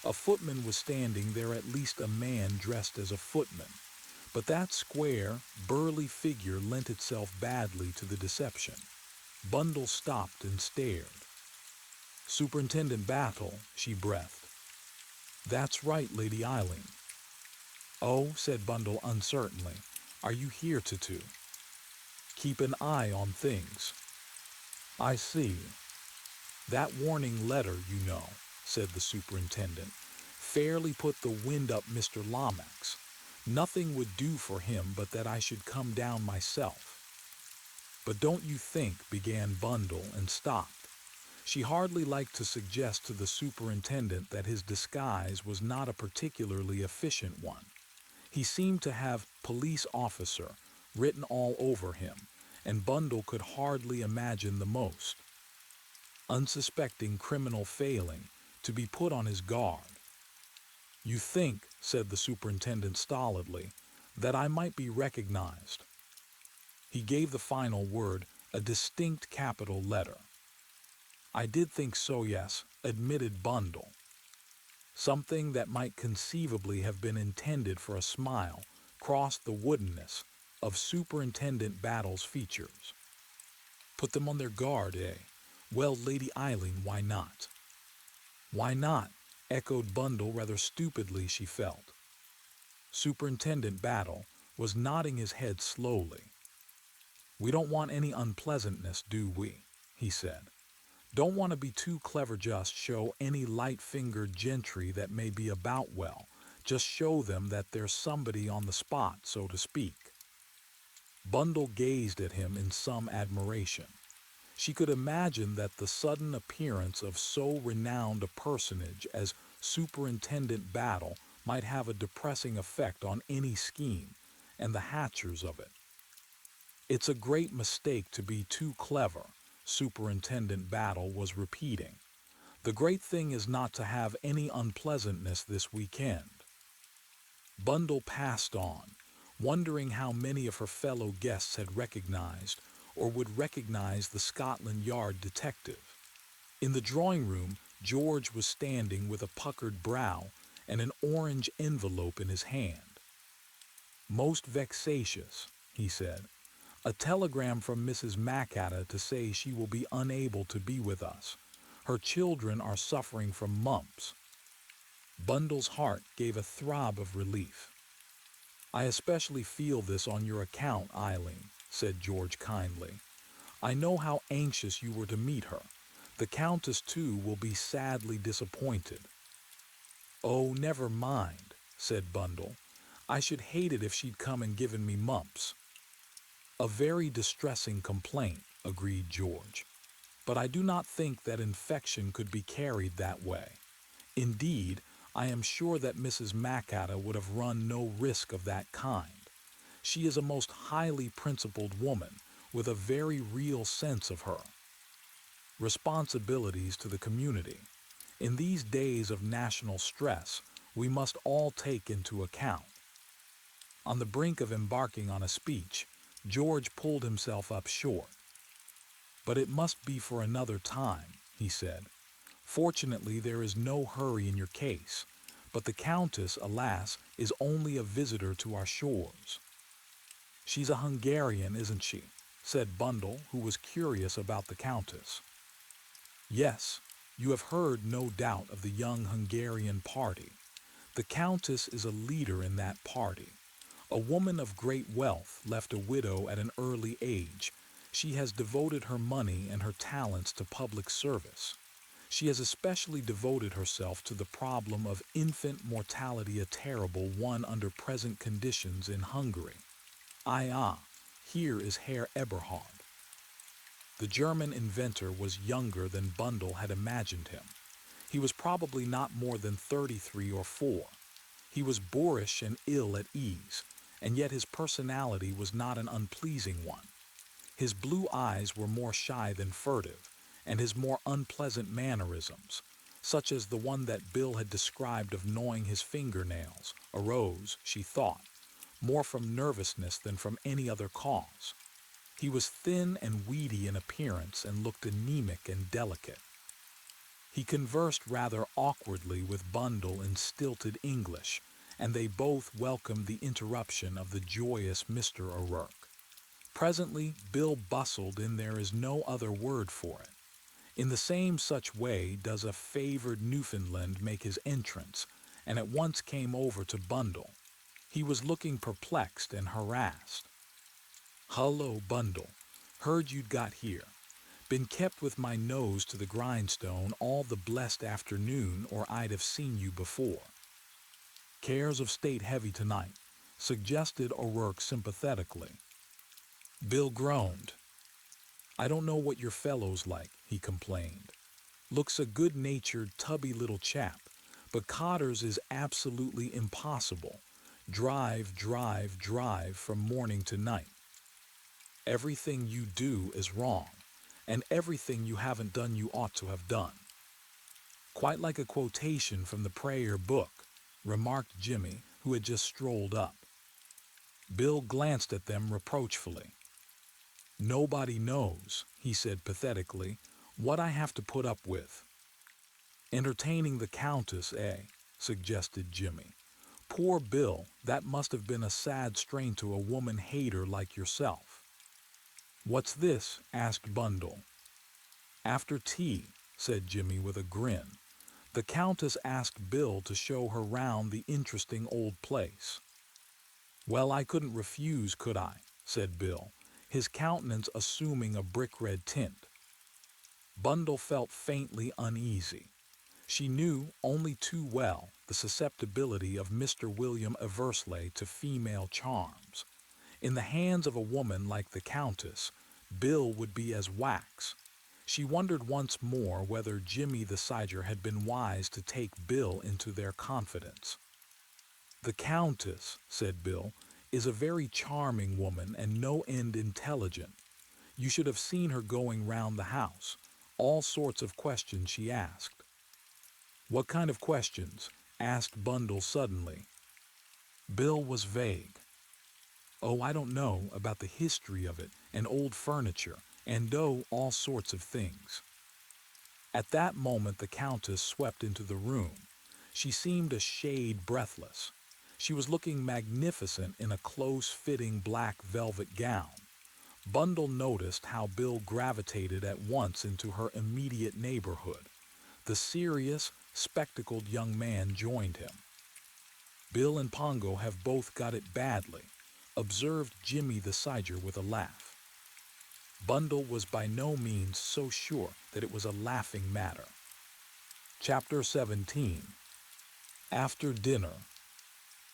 A footman was standing there, at least a man dressed as a footman, but that square, burly figure lent itself badly to the deception. Bundle stopped and stared. "Superintendent Battle," she breathed. "That's right, Lady Eileen." "Oh," said Bundle uncertainly, "are you here to keep an eye on things?" "I see. That warning letter, you know," said the superintendent, "fairly put the wind up Mr. Lomax. Nothing would do for him but that I should come down myself." "But don't you think," began Bundle, and stopped. She hardly liked to suggest to the superintendent that his disguise was not a particularly efficient one. He seemed to have "police officer" written all over him, and Bundle could hardly imagine the most unsuspecting criminal failing to be put on his guard. "You think," said the superintendent stolidly, "that I might be recognized." He gave the final word a distinct capital letter. "I did think so, yes," admitted Bundle. Something that might conceivably have been intended for a smile crossed the woodenness of Superintendent Battle's features. "Put them on their guard, eh? Well, Lady Eileen, why not?" "Why not?" echoed Bundle rather stupidly, she felt. Superintendent Battle was nodding his head slowly. "We don't want any unpleasantness, do we?" he said. "Don't want to be too clever, just show any light-fingered gentry that may be about well. Just show them that there's somebody on the spot, so to speak." Bundle gazed at him in some admiration. She could imagine that the sudden appearance of so renowned a personage as Superintendent Battle might have a depressing effect on any scheme, and the hatchers of it. "It's a great mistake to be too clever," Superintendent Battle was repeating. "The great thing is not to have any unpleasantness this weekend." Bundle passed on, wondering how many of her fellow guests had recognized or would recognize the Scotland Yard detective. In the drawing-room, George was standing with a puckered brow and an orange envelope in his hand. "Most vexatious," he said. "A telegram from Mrs. Mackadder to say she will be unable to be with us. Her children are suffering from mumps." Bundle's heart gave a throb of relief. "I especially feel this on your account, Eileen," said George kindly. "I know how anxious you were to meet her. The Countess, too, will be sadly disappointed." "Oh, never mind," said Bundle. "I should hate it if she'd come and given me mumps." "A very distressing complaint," agreed George. "But I do not think that infection could be carried that way. Indeed, I am sure that Mrs. Macata would have run no risk of that kind. She is a most highly principled woman, with a very real sense of her responsibilities to the community. In these days of national stress, we must all take into account. On the brink of embarking on a speech, George pulled himself up short. "But it must be for another time," he said. "Fortunately, there is no hurry in your case, but the Countess, alas, is only a visitor to our shores." "She's a Hungarian, isn't she?" said Bundle, who was curious about the Countess. "Yes, you have heard, no doubt, of the young Hungarian party. The Countess is a leader in that party. A woman of great wealth, left a widow at an early age. She has devoted her money and her talents to public service. She has especially devoted herself to the problem of infant mortality, a terrible one under present conditions in Hungary. Here is Herr Eberhard." The German inventor was younger than Bundle had imagined him. He was probably not more than 33 or 4. He was boorish and ill at ease, and yet his personality was not an unpleasing one. His blue eyes were more shy than furtive, and his more unpleasant mannerisms, such as the one that Bill had described of gnawing his fingernails, arose, she thought, more from nervousness than from any other cause. He was thin and weedy in appearance and looked anemic and delicate. He conversed rather awkwardly with Bundle in stilted English, and they both welcomed the interruption of the joyous Mr. O'Rourke. Presently, Bill bustled in, there is no other word for it. In the same such way does a favored Newfoundland make his entrance, and at once came over to Bundle. He was looking perplexed and harassed. "Hullo, Bundle. Heard you'd got here. Been kept with my nose to the grindstone all the blessed afternoon, or I'd have seen you before." "Cares of state heavy tonight," suggested O'Rourke sympathetically. Bill groaned. "I don't know what your fellow's like," he complained. "Looks a good-natured, tubby little chap, but Cotter's is absolutely impossible. Drive, drive, drive from morning to night. Everything you do is wrong, and everything you haven't done you ought to have done." "Quite like a quotation from the prayer book," remarked Jimmy, who had just strolled up. Bill glanced at them reproachfully. "Nobody knows," he said pathetically, "what I have to put up with." "Entertaining the Countess, eh?" suggested Jimmy. "Poor Bill, that must have been a sad strain to a woman-hater like yourself." "What's this?" asked Bundle. "After tea," said Jimmy with a grin, "the Countess asked Bill to show her round the interesting old place." "Well, I couldn't refuse, could I?" said Bill, his countenance assuming a brick-red tint. Bundle felt faintly uneasy. She knew only too well the susceptibility of Mr. William Eversley to female charms. In the hands of a woman like the Countess, Bill would be as wax. She wondered once more whether Jimmy the Sidger had been wise to take Bill into their confidence. "The Countess," said Bill, "is a very charming woman and no end intelligent. You should have seen her going round the house. All sorts of questions she asked." "What kind of questions?" asked Bundle suddenly. Bill was vague. "Oh, I don't know, about the history of it, and old furniture, and all sorts of things." At that moment the Countess swept into the room. She seemed a shade breathless. She was looking magnificent in a close-fitting black velvet gown. Bundle noticed how Bill gravitated at once into her immediate neighborhood. The serious, spectacled young man joined him. "Bill and Pongo have both got it badly," observed Jimmy the Sidger with a laugh. Bundle was by no means so sure that it was a laughing matter. Chapter 17. After dinner.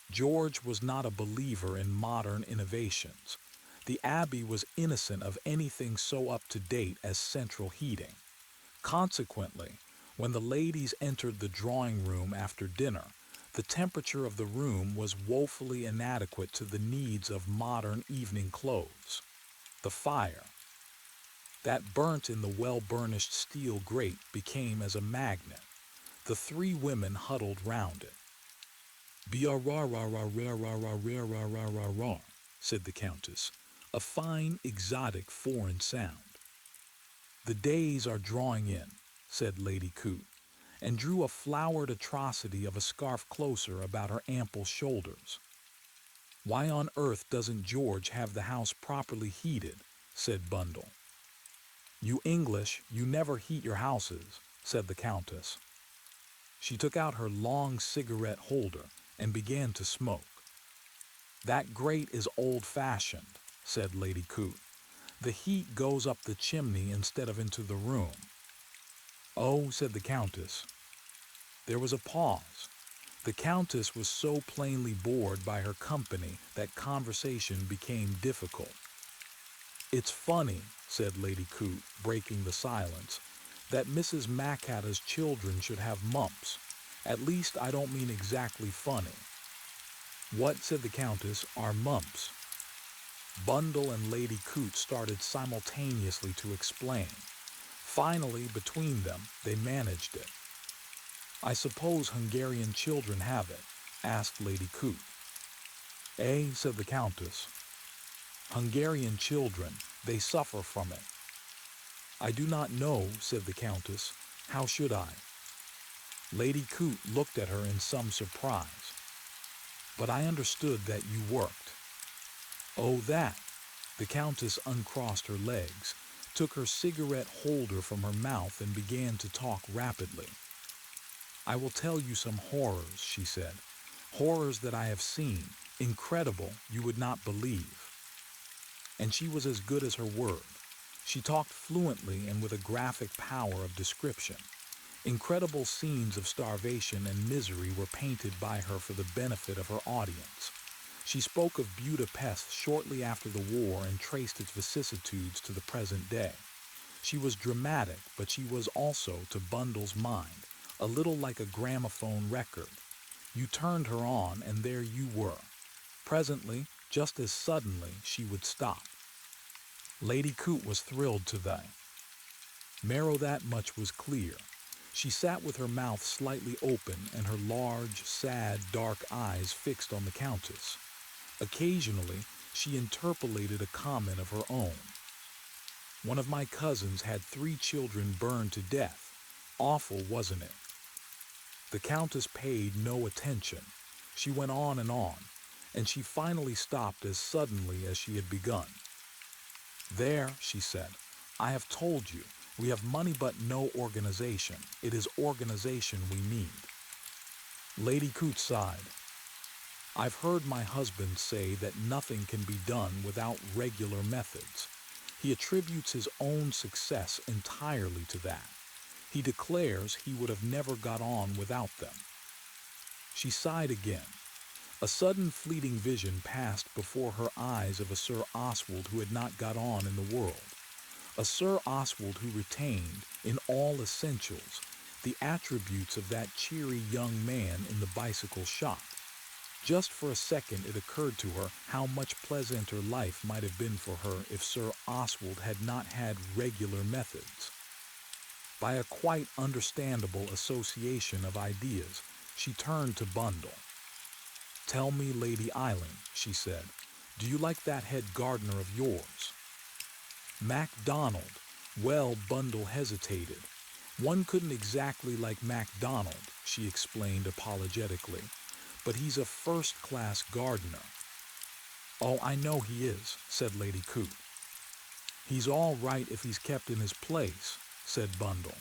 George was not a believer in modern innovations. The Abbey was innocent of anything so up to date as central heating. Consequently, When the ladies entered the drawing room after dinner, the temperature of the room was woefully inadequate to the needs of modern evening clothes. The fire that burnt in the well-burnished steel grate became as a magnet. The three women huddled round it. "Be-a-ra-ra-ra-ra-ra-ra-ra-ra-ra-ra," said the Countess, a fine, exotic foreign sound. "The days are drawing in," said Lady Coote, and drew a flowered atrocity of a scarf closer about her ample shoulders. "Why on earth doesn't George have the house properly heated?" said Bundle. "You English, you never heat your houses," said the Countess. She took out her long cigarette holder and began to smoke. "That grate is old-fashioned," said Lady Coote. "The heat goes up the chimney instead of into the room." "Oh," said the Countess. There was a pause. The Countess was so plainly bored by her company that conversation became difficult. "It's funny," said Lady Coote, breaking the silence, "that Mrs. Macata's children should have mumps. At least I don't mean exactly funny." "What," said the Countess, "are mumps?" Bundle and Lady Coote started simultaneously to explain. Finally, between them, they managed it. "I suppose Hungarian children have it?" asked Lady Coote. "Eh," said the Countess. "Hungarian children, they suffer from it." "I do not know," said the Countess. "How should I?" Lady Coote looked at her in some surprise. "But I understood that you worked." "Oh, that." The Countess uncrossed her legs, took her cigarette holder from her mouth and began to talk rapidly. "I will tell you some horrors," she said. "Horrors that I have seen, incredible, you would not believe." And she was as good as her word. She talked fluently and with a graphic power of description. Incredible scenes of starvation and misery were painted by her for the benefit of her audience. She spoke of Budapest shortly after the war and traced its vicissitudes to the present day. She was dramatic, but she was also, to Bundle's mind, a little like a gramophone record. You turned her on, and there you were. Presently, just as suddenly, she would stop. Lady Coote was thrilled to that. Marrow, that much was clear. She sat with her mouth slightly open and her large, sad, dark eyes fixed on the Countess. Occasionally, she interpolated a comment of her own. "One of my cousins had 3 children burned to death. Awful, wasn't it?" The Countess paid no attention. She went on, and she finally stopped as suddenly as she had begun. "There," she said, "I have told you, we have money but no organization. It is organization we need." Lady Coote sighed. "I've heard my husband say that nothing can be done without regular methods. He attributes his own success entirely to that. He declares he would have never got on without them." She sighed again. A sudden fleeting vision passed before her eyes of a Sir Oswald who had not got on in the world. A Sir Oswald who retained, in all essentials, the attributes of that cheery young man in the bicycle shop. Just for a second it occurred to her how much pleasanter life might have been for her if Sir Oswald had not had regular methods. By a quite understandable association of ideas, she turned to Bundle. "Tell me, Lady Eileen," she said, "do you like that head gardener of yours?" "MacDonald." Well, Bundle hesitated. "One couldn't exactly like MacDonald," she explained apologetically, "but he's a first-class gardener." "Oh, I know he is," said Lady Coote. "He's all right if he's kept in his place," said Bundle.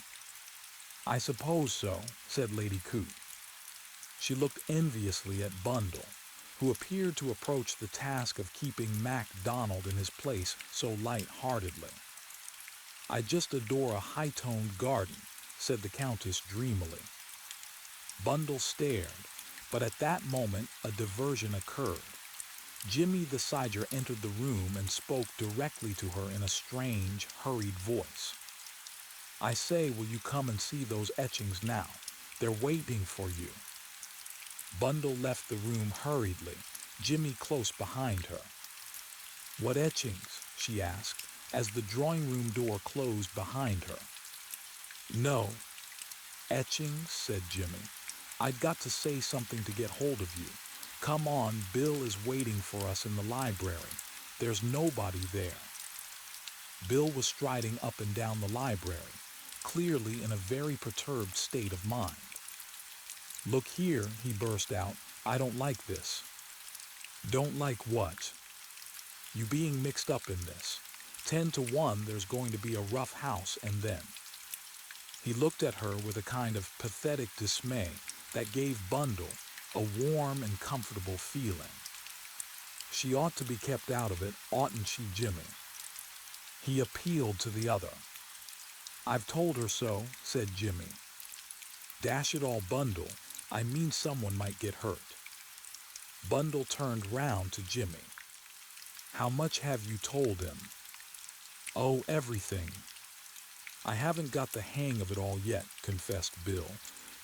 "I suppose so," said Lady Coote. She looked enviously at Bundle, who appeared to approach the task of keeping MacDonald in his place so light-heartedly. "I just adore a high-toned garden," said the Countess dreamily. Bundle stared, but at that moment a diversion occurred. Jimmy the Sidger entered the room and spoke directly to her in a strange, hurried voice. I say, will you come and see those etchings now? They're waiting for you. Bundle left the room hurriedly, Jimmy close behind her. What etchings? She asked, as the drawing room door closed behind her. No. Etchings, said Jimmy. I'd got to say something to get hold of you. Come on, Bill is waiting for us in the library. There's nobody there. Bill was striding up and down the library, clearly in a very perturbed state of mind. Look here, he burst out. I don't like this. Don't like what? You being mixed up in this. 10 to 1, there's going to be a rough house, and then. He looked at her with a kind of pathetic dismay that gave Bundle a warm and comfortable feeling. She ought to be kept out of it, oughtn't she, Jimmy? He appealed to the other. I've told her so, said Jimmy. Dash it all, Bundle, I mean someone might get hurt. Bundle turned round to Jimmy. How much have you told him? Oh, everything. I haven't got the hang of it all yet, confessed Bill.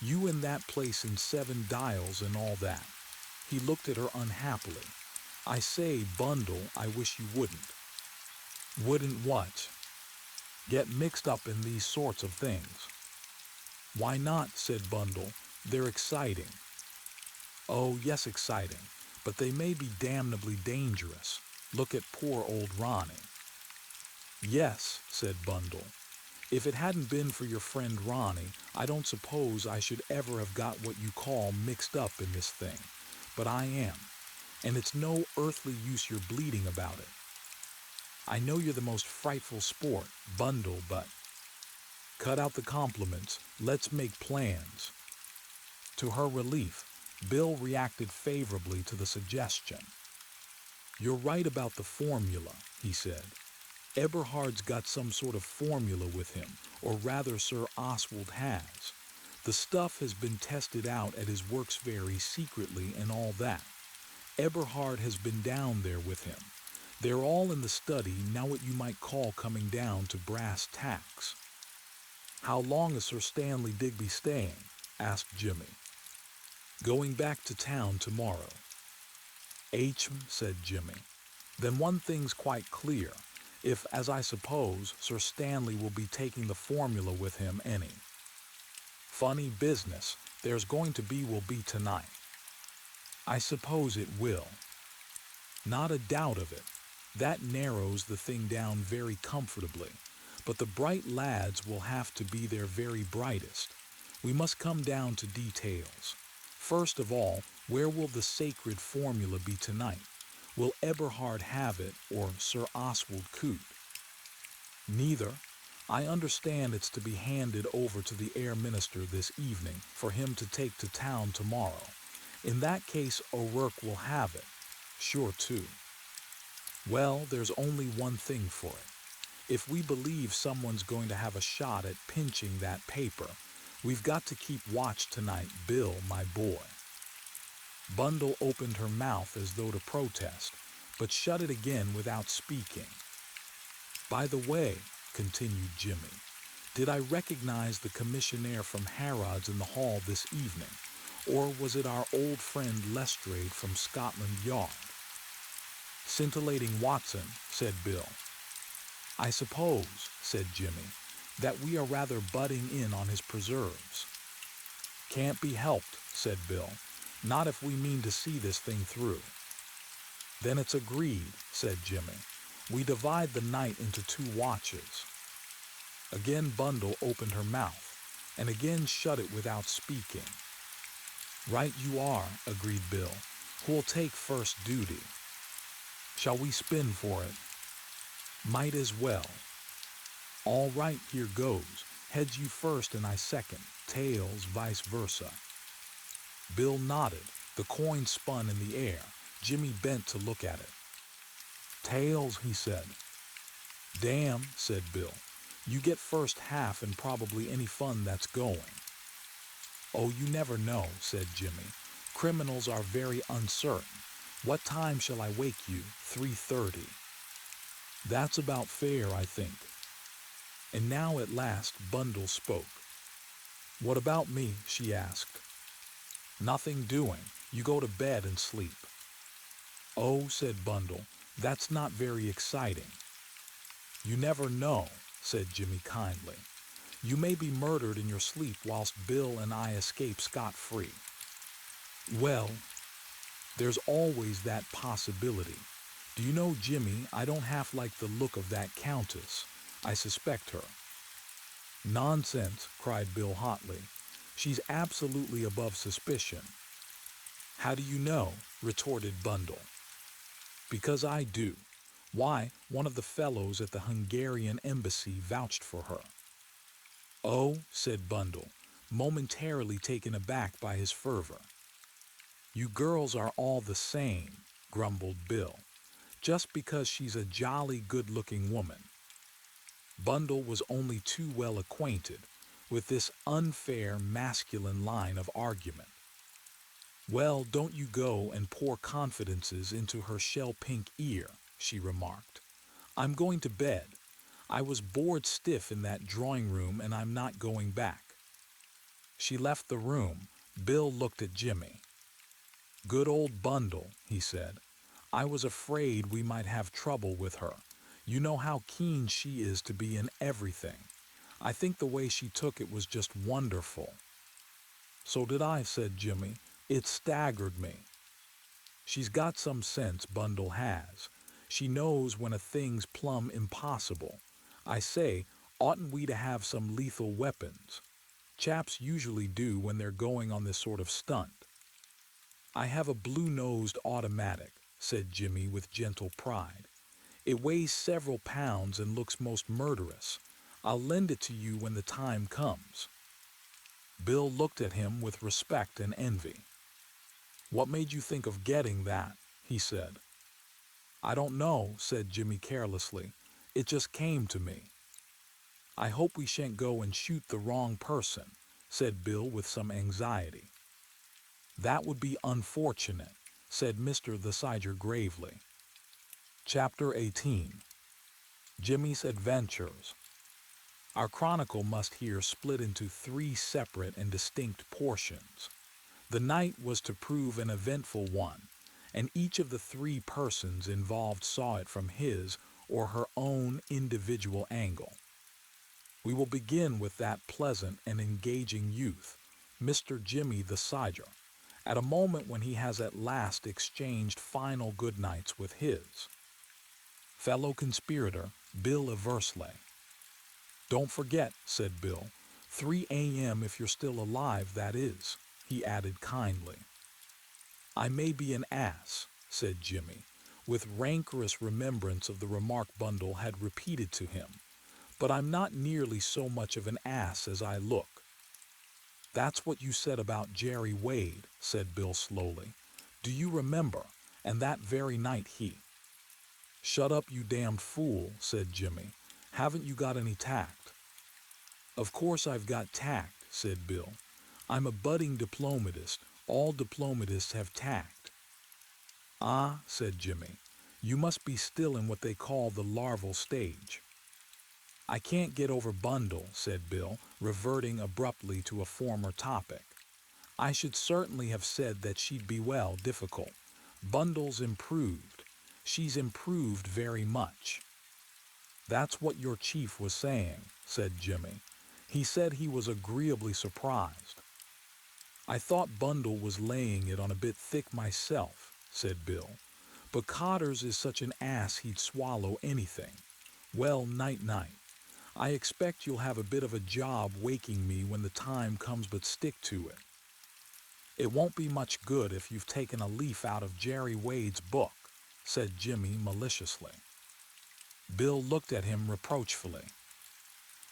You in that place in 7 Dials and all that. He looked at her unhappily. I say, Bundle, I wish you wouldn't. Wouldn't what? Get mixed up in these sorts of things. Why not, said Bundle. They're exciting. Oh, yes, exciting, but they may be damnably dangerous. Look at poor old Ronnie. Yes, said Bundle. If it hadn't been for your friend Ronnie, I don't suppose I should ever have got what you call mixed up in this thing. But I am, and it's no earthly use your bleating about it. I know you're the most frightful sport, Bundle, but cut out the compliments, let's make plans. To her relief, Bill reacted favorably to the suggestion. You're right about the formula, he said. Eberhard's got some sort of formula with him, or rather Sir Oswald has. The stuff has been tested out at his works very secretly and all that. Eberhard has been down there with him. They're all in the study, now what you might call coming down to brass tacks. How long is Sir Stanley Digby staying? Asked Jimmy. Going back to town tomorrow. Said Jimmy. Then one thing's quite clear. If, as I suppose, Sir Stanley will be taking the formula with him any. Funny business, there's going to be will be tonight. I suppose it will. Not a doubt of it. That narrows the thing down very comfortably. But the bright lads will have to be their very brightest. We must come down to details. First of all, where will the sacred formula be tonight? Will Eberhard have it, or Sir Oswald Coote? Neither. I understand it's to be handed over to the Air Minister this evening for him to take to town tomorrow. In that case, O'Rourke will have it. Sure, too. Well, there's only one thing for it. If we believe someone's going to have a shot at pinching that paper, we've got to keep watch tonight, Bill, my boy. Bundle opened her mouth as though to protest, but shut it again without speaking. By the way, continued Jimmy, did I recognize the commissionaire from Harrod's in the hall this evening, or was it our old friend Lestrade from Scotland Yard? Scintillating Watson, said Bill. I suppose, said Jimmy, that we are rather butting in on his preserves. Can't be helped, said Bill. Not if we mean to see this thing through. Then it's agreed, said Jimmy. We divide the night into 2 watches. Again Bundle opened her mouth, and again shut it without speaking. Right you are, agreed Bill. Who'll take first duty? Shall we spin for it? Might as well. All right, here goes. Heads you first and I second. Tails vice versa. Bill nodded. The coin spun in the air. Jimmy bent to look at it. Tails, he said. Damn, said Bill. You get first half and probably any fun that's going. Oh, you never know, said Jimmy. Criminals are very uncertain. What time shall I wake you? 3:30. That's about fair, I think. And now at last Bundle spoke. "What about me?" she asked. "Nothing doing. You go to bed and sleep." "Oh," said Bundle, "that's not very exciting." "You never know," said Jimmy kindly. "You may be murdered in your sleep whilst Bill and I escape scot-free." "Well, there's always that possibility. Do you know, Jimmy, I don't half like the look of that countess. I suspect her." "Nonsense," cried Bill hotly. "She's absolutely above suspicion." "How do you know?" retorted Bundle. "Because I do. Why, one of the fellows at the Hungarian embassy vouched for her." "Oh," said Bundle, momentarily taken aback by his fervor. "You girls are all the same," grumbled Bill, "just because she's a jolly good-looking woman." Bundle was only too well acquainted with this unfair masculine line of argument. "Well, don't you go and pour confidences into her shell-pink ear," she remarked. "I'm going to bed. I was bored stiff in that drawing room and I'm not going back." She left the room. Bill looked at Jimmy. "Good old Bundle," he said. "I was afraid we might have trouble with her. You know how keen she is to be in everything. I think the way she took it was just wonderful." "So did I," said Jimmy. "It staggered me." "She's got some sense, Bundle has. She knows when a thing's plumb impossible. I say, oughtn't we to have some lethal weapons? Chaps usually do when they're going on this sort of stunt." "I have a blue-nosed automatic," said Jimmy with gentle pride. "It weighs several pounds and looks most murderous. I'll lend it to you when the time comes." Bill looked at him with respect and envy. "What made you think of getting that?" he said. "I don't know," said Jimmy carelessly. "It just came to me." "I hope we shan't go and shoot the wrong person," said Bill with some anxiety. "That would be unfortunate," said Mr. the Siger gravely. Chapter 18. Jimmy's Adventures. Our chronicle must here split into three separate and distinct portions. The night was to prove an eventful one, and each of the three persons involved saw it from his or her own individual angle. We will begin with that pleasant and engaging youth, Mr. Jimmy the Siger, at a moment when he has at last exchanged final good nights with his fellow conspirator, Bill Eversley. "Don't forget," said Bill, 3 a.m. if you're still alive, that is," he added kindly. "I may be an ass," said Jimmy, with rancorous remembrance of the remark Bundle had repeated to him, "but I'm not nearly so much of an ass as I look." "That's what you said about Jerry Wade," said Bill slowly. "Do you remember? And that very night he—" "Shut up, you damned fool," said Jimmy. "Haven't you got any tact?" "Of course I've got tact," said Bill. "I'm a budding diplomatist. All diplomatists have tact." "Ah," said Jimmy, "you must be still in what they call the larval stage." "I can't get over Bundle," said Bill, reverting abruptly to a former topic. "I should certainly have said that she'd be, well, difficult. Bundle's improved. She's improved very much." "That's what your chief was saying," said Jimmy. "He said he was agreeably surprised." "I thought Bundle was laying it on a bit thick myself," said Bill. "But Cotters is such an ass he'd swallow anything. Well, night-night. I expect you'll have a bit of a job waking me when the time comes, but stick to it. It won't be much good if you've taken a leaf out of Jerry Wade's book," said Jimmy maliciously. Bill looked at him reproachfully.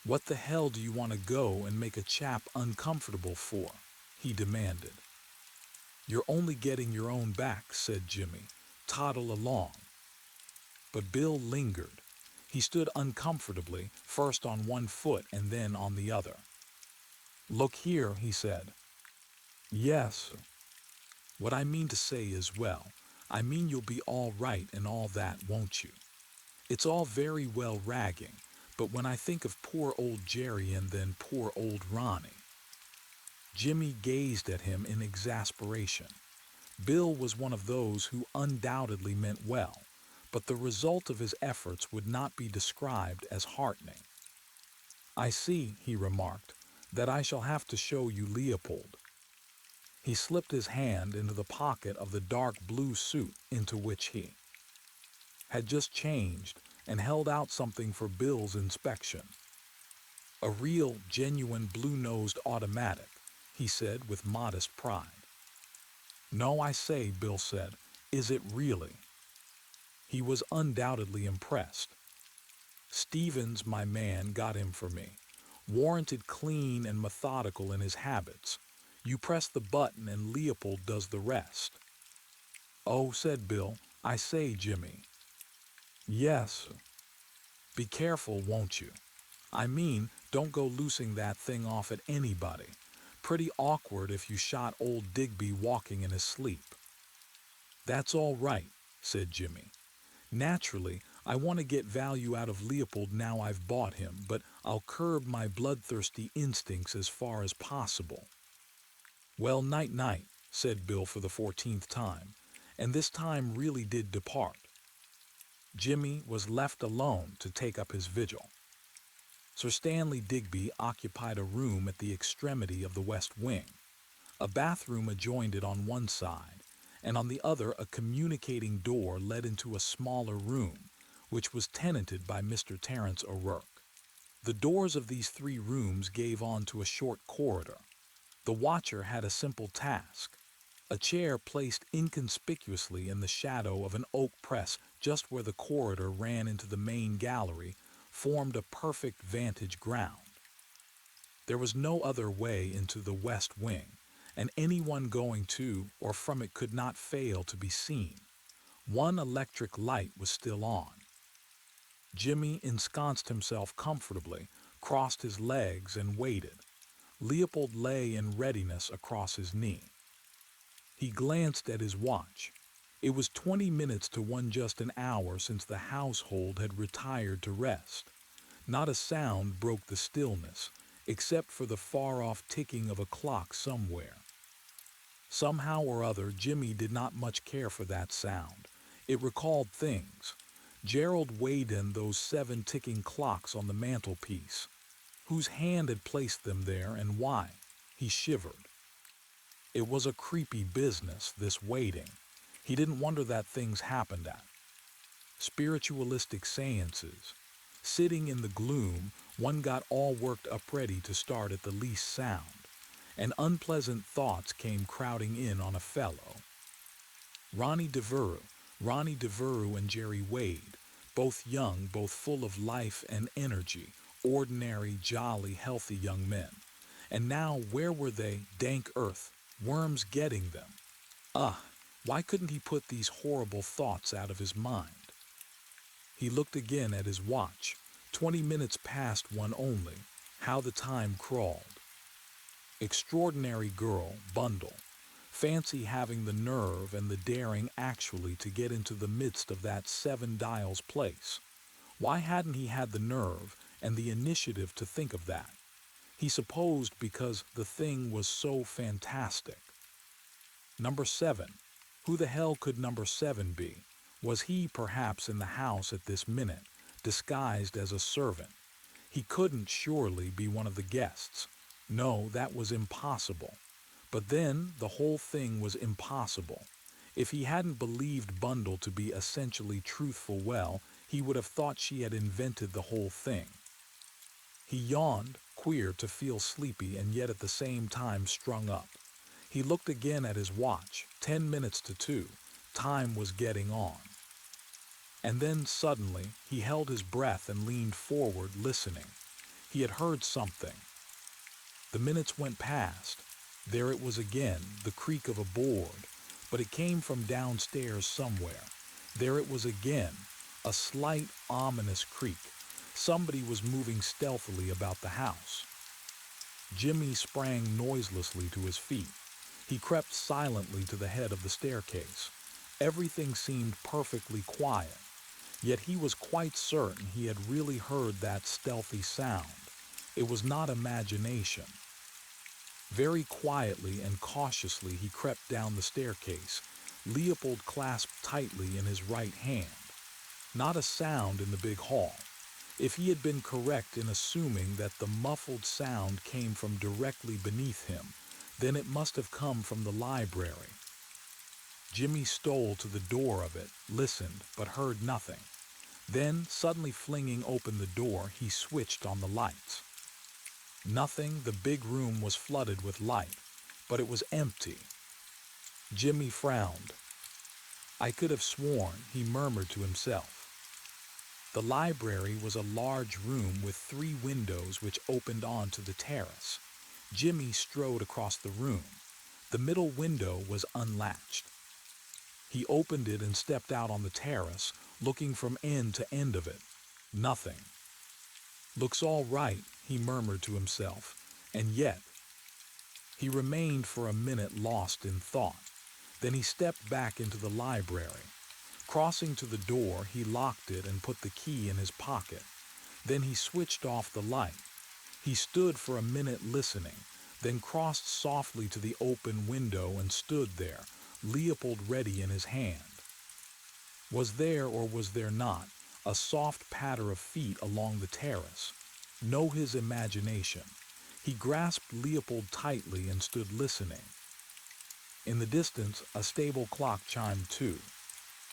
"What the hell do you want to go and make a chap uncomfortable for?" he demanded. "You're only getting your own back," said Jimmy. "Toddle along." But Bill lingered. He stood uncomfortably, first on one foot and then on the other. "Look here," he said. "Yes. What I mean to say is, well, I mean you'll be all right and all that, won't you? It's all very well ragging, but when I think of poor old Jerry and then poor old Ronnie." Jimmy gazed at him in exasperation. Bill was one of those who undoubtedly meant well, but the result of his efforts would not be described as heartening. "I see," he remarked, "that I shall have to show you Leopold." He slipped his hand into the pocket of the dark blue suit into which he had just changed and held out something for Bill's inspection. "A real, genuine blue-nosed automatic," he said with modest pride. "No, I say," Bill said, "is it really?" He was undoubtedly impressed. "Stevens, my man, got him for me. Warranted clean and methodical in his habits. You press the button and Leopold does the rest." "Oh," said Bill, "I say, Jimmy." "Yes." "Be careful, won't you? I mean, don't go loosing that thing off at anybody. Pretty awkward if you shot old Digby walking in his sleep." "That's all right," said Jimmy. "Naturally, I want to get value out of Leopold now I've bought him, but I'll curb my bloodthirsty instincts as far as possible." "Well, night-night," said Bill for the 14th time, and this time really did depart. Jimmy was left alone to take up his vigil. Sir Stanley Digby occupied a room at the extremity of the west wing. A bathroom adjoined it on one side, and on the other a communicating door led into a smaller room, which was tenanted by Mr. Terence O'Rourke. The doors of these three rooms gave on to a short corridor. The watcher had a simple task. A chair placed inconspicuously in the shadow of an oak press just where the corridor ran into the main gallery formed a perfect vantage ground. There was no other way into the west wing, and anyone going to or from it could not fail to be seen. One electric light was still on. Jimmy ensconced himself comfortably, crossed his legs, and waited. Leopold lay in readiness across his knee. He glanced at his watch. It was 20 minutes to 1, just an hour since the household had retired to rest. Not a sound broke the stillness, except for the far-off ticking of a clock somewhere. Somehow or other, Jimmy did not much care for that sound. It recalled things. Gerald weighed in those 7 ticking clocks on the mantelpiece. Whose hand had placed them there and why? He shivered. It was a creepy business, this waiting. He didn't wonder that things happened at spiritualistic seances. Sitting in the gloom, one got all worked up ready to start at the least sound, and unpleasant thoughts came crowding in on a fellow. Ronnie Devereux and Jerry Wade, both young, both full of life and energy, ordinary, jolly, healthy young men. And now where were they? Dank earth, worms getting them. Why couldn't he put these horrible thoughts out of his mind? He looked again at his watch. 20 minutes past 1 only. How the time crawled. Extraordinary girl, Bundle. Fancy having the nerve and the daring actually to get into the midst of that 7 Dials place. Why hadn't he had the nerve and the initiative to think of that? He supposed because the thing was so fantastic. Number 7. Who the hell could number 7 be? Was he perhaps in the house at this minute, disguised as a servant? He couldn't surely be one of the guests. No, that was impossible. But then the whole thing was impossible. If he hadn't believed Bundle to be essentially truthful, well, he would have thought she had invented the whole thing. He yawned, queer to feel sleepy and yet at the same time strung up. He looked again at his watch. 10 minutes to 2. Time was getting on. And then suddenly he held his breath and leaned forward, listening. He had heard something. The minutes went past. There it was again, the creak of a board, but it came from downstairs somewhere. There it was again, a slight, ominous creak. Somebody was moving stealthily about the house. Jimmy sprang noiselessly to his feet. He crept silently to the head of the staircase. Everything seemed perfectly quiet. Yet he was quite certain he had really heard that stealthy sound. It was not imagination. Very quietly and cautiously he crept down the staircase, Leopold clasped tightly in his right hand. Not a sound in the big hall. If he had been correct in assuming that the muffled sound came from directly beneath him, then it must have come from the library. Jimmy stole to the door of it, listened, but heard nothing. Then, suddenly flinging open the door, he switched on the lights. Nothing, the big room was flooded with light, but it was empty. Jimmy frowned. I could have sworn, he murmured to himself. The library was a large room with 3 windows which opened onto the terrace. Jimmy strode across the room. The middle window was unlatched. He opened it and stepped out on the terrace, looking from end to end of it. Nothing. Looks all right, he murmured to himself, and yet. He remained for a minute lost in thought. Then he stepped back into the library. Crossing to the door, he locked it and put the key in his pocket. Then he switched off the light. He stood for a minute listening, then crossed softly to the open window and stood there, Leopold ready in his hand. Was there or was there not a soft patter of feet along the terrace? No, his imagination. He grasped Leopold tightly and stood listening. In the distance, a stable clock chimed 2.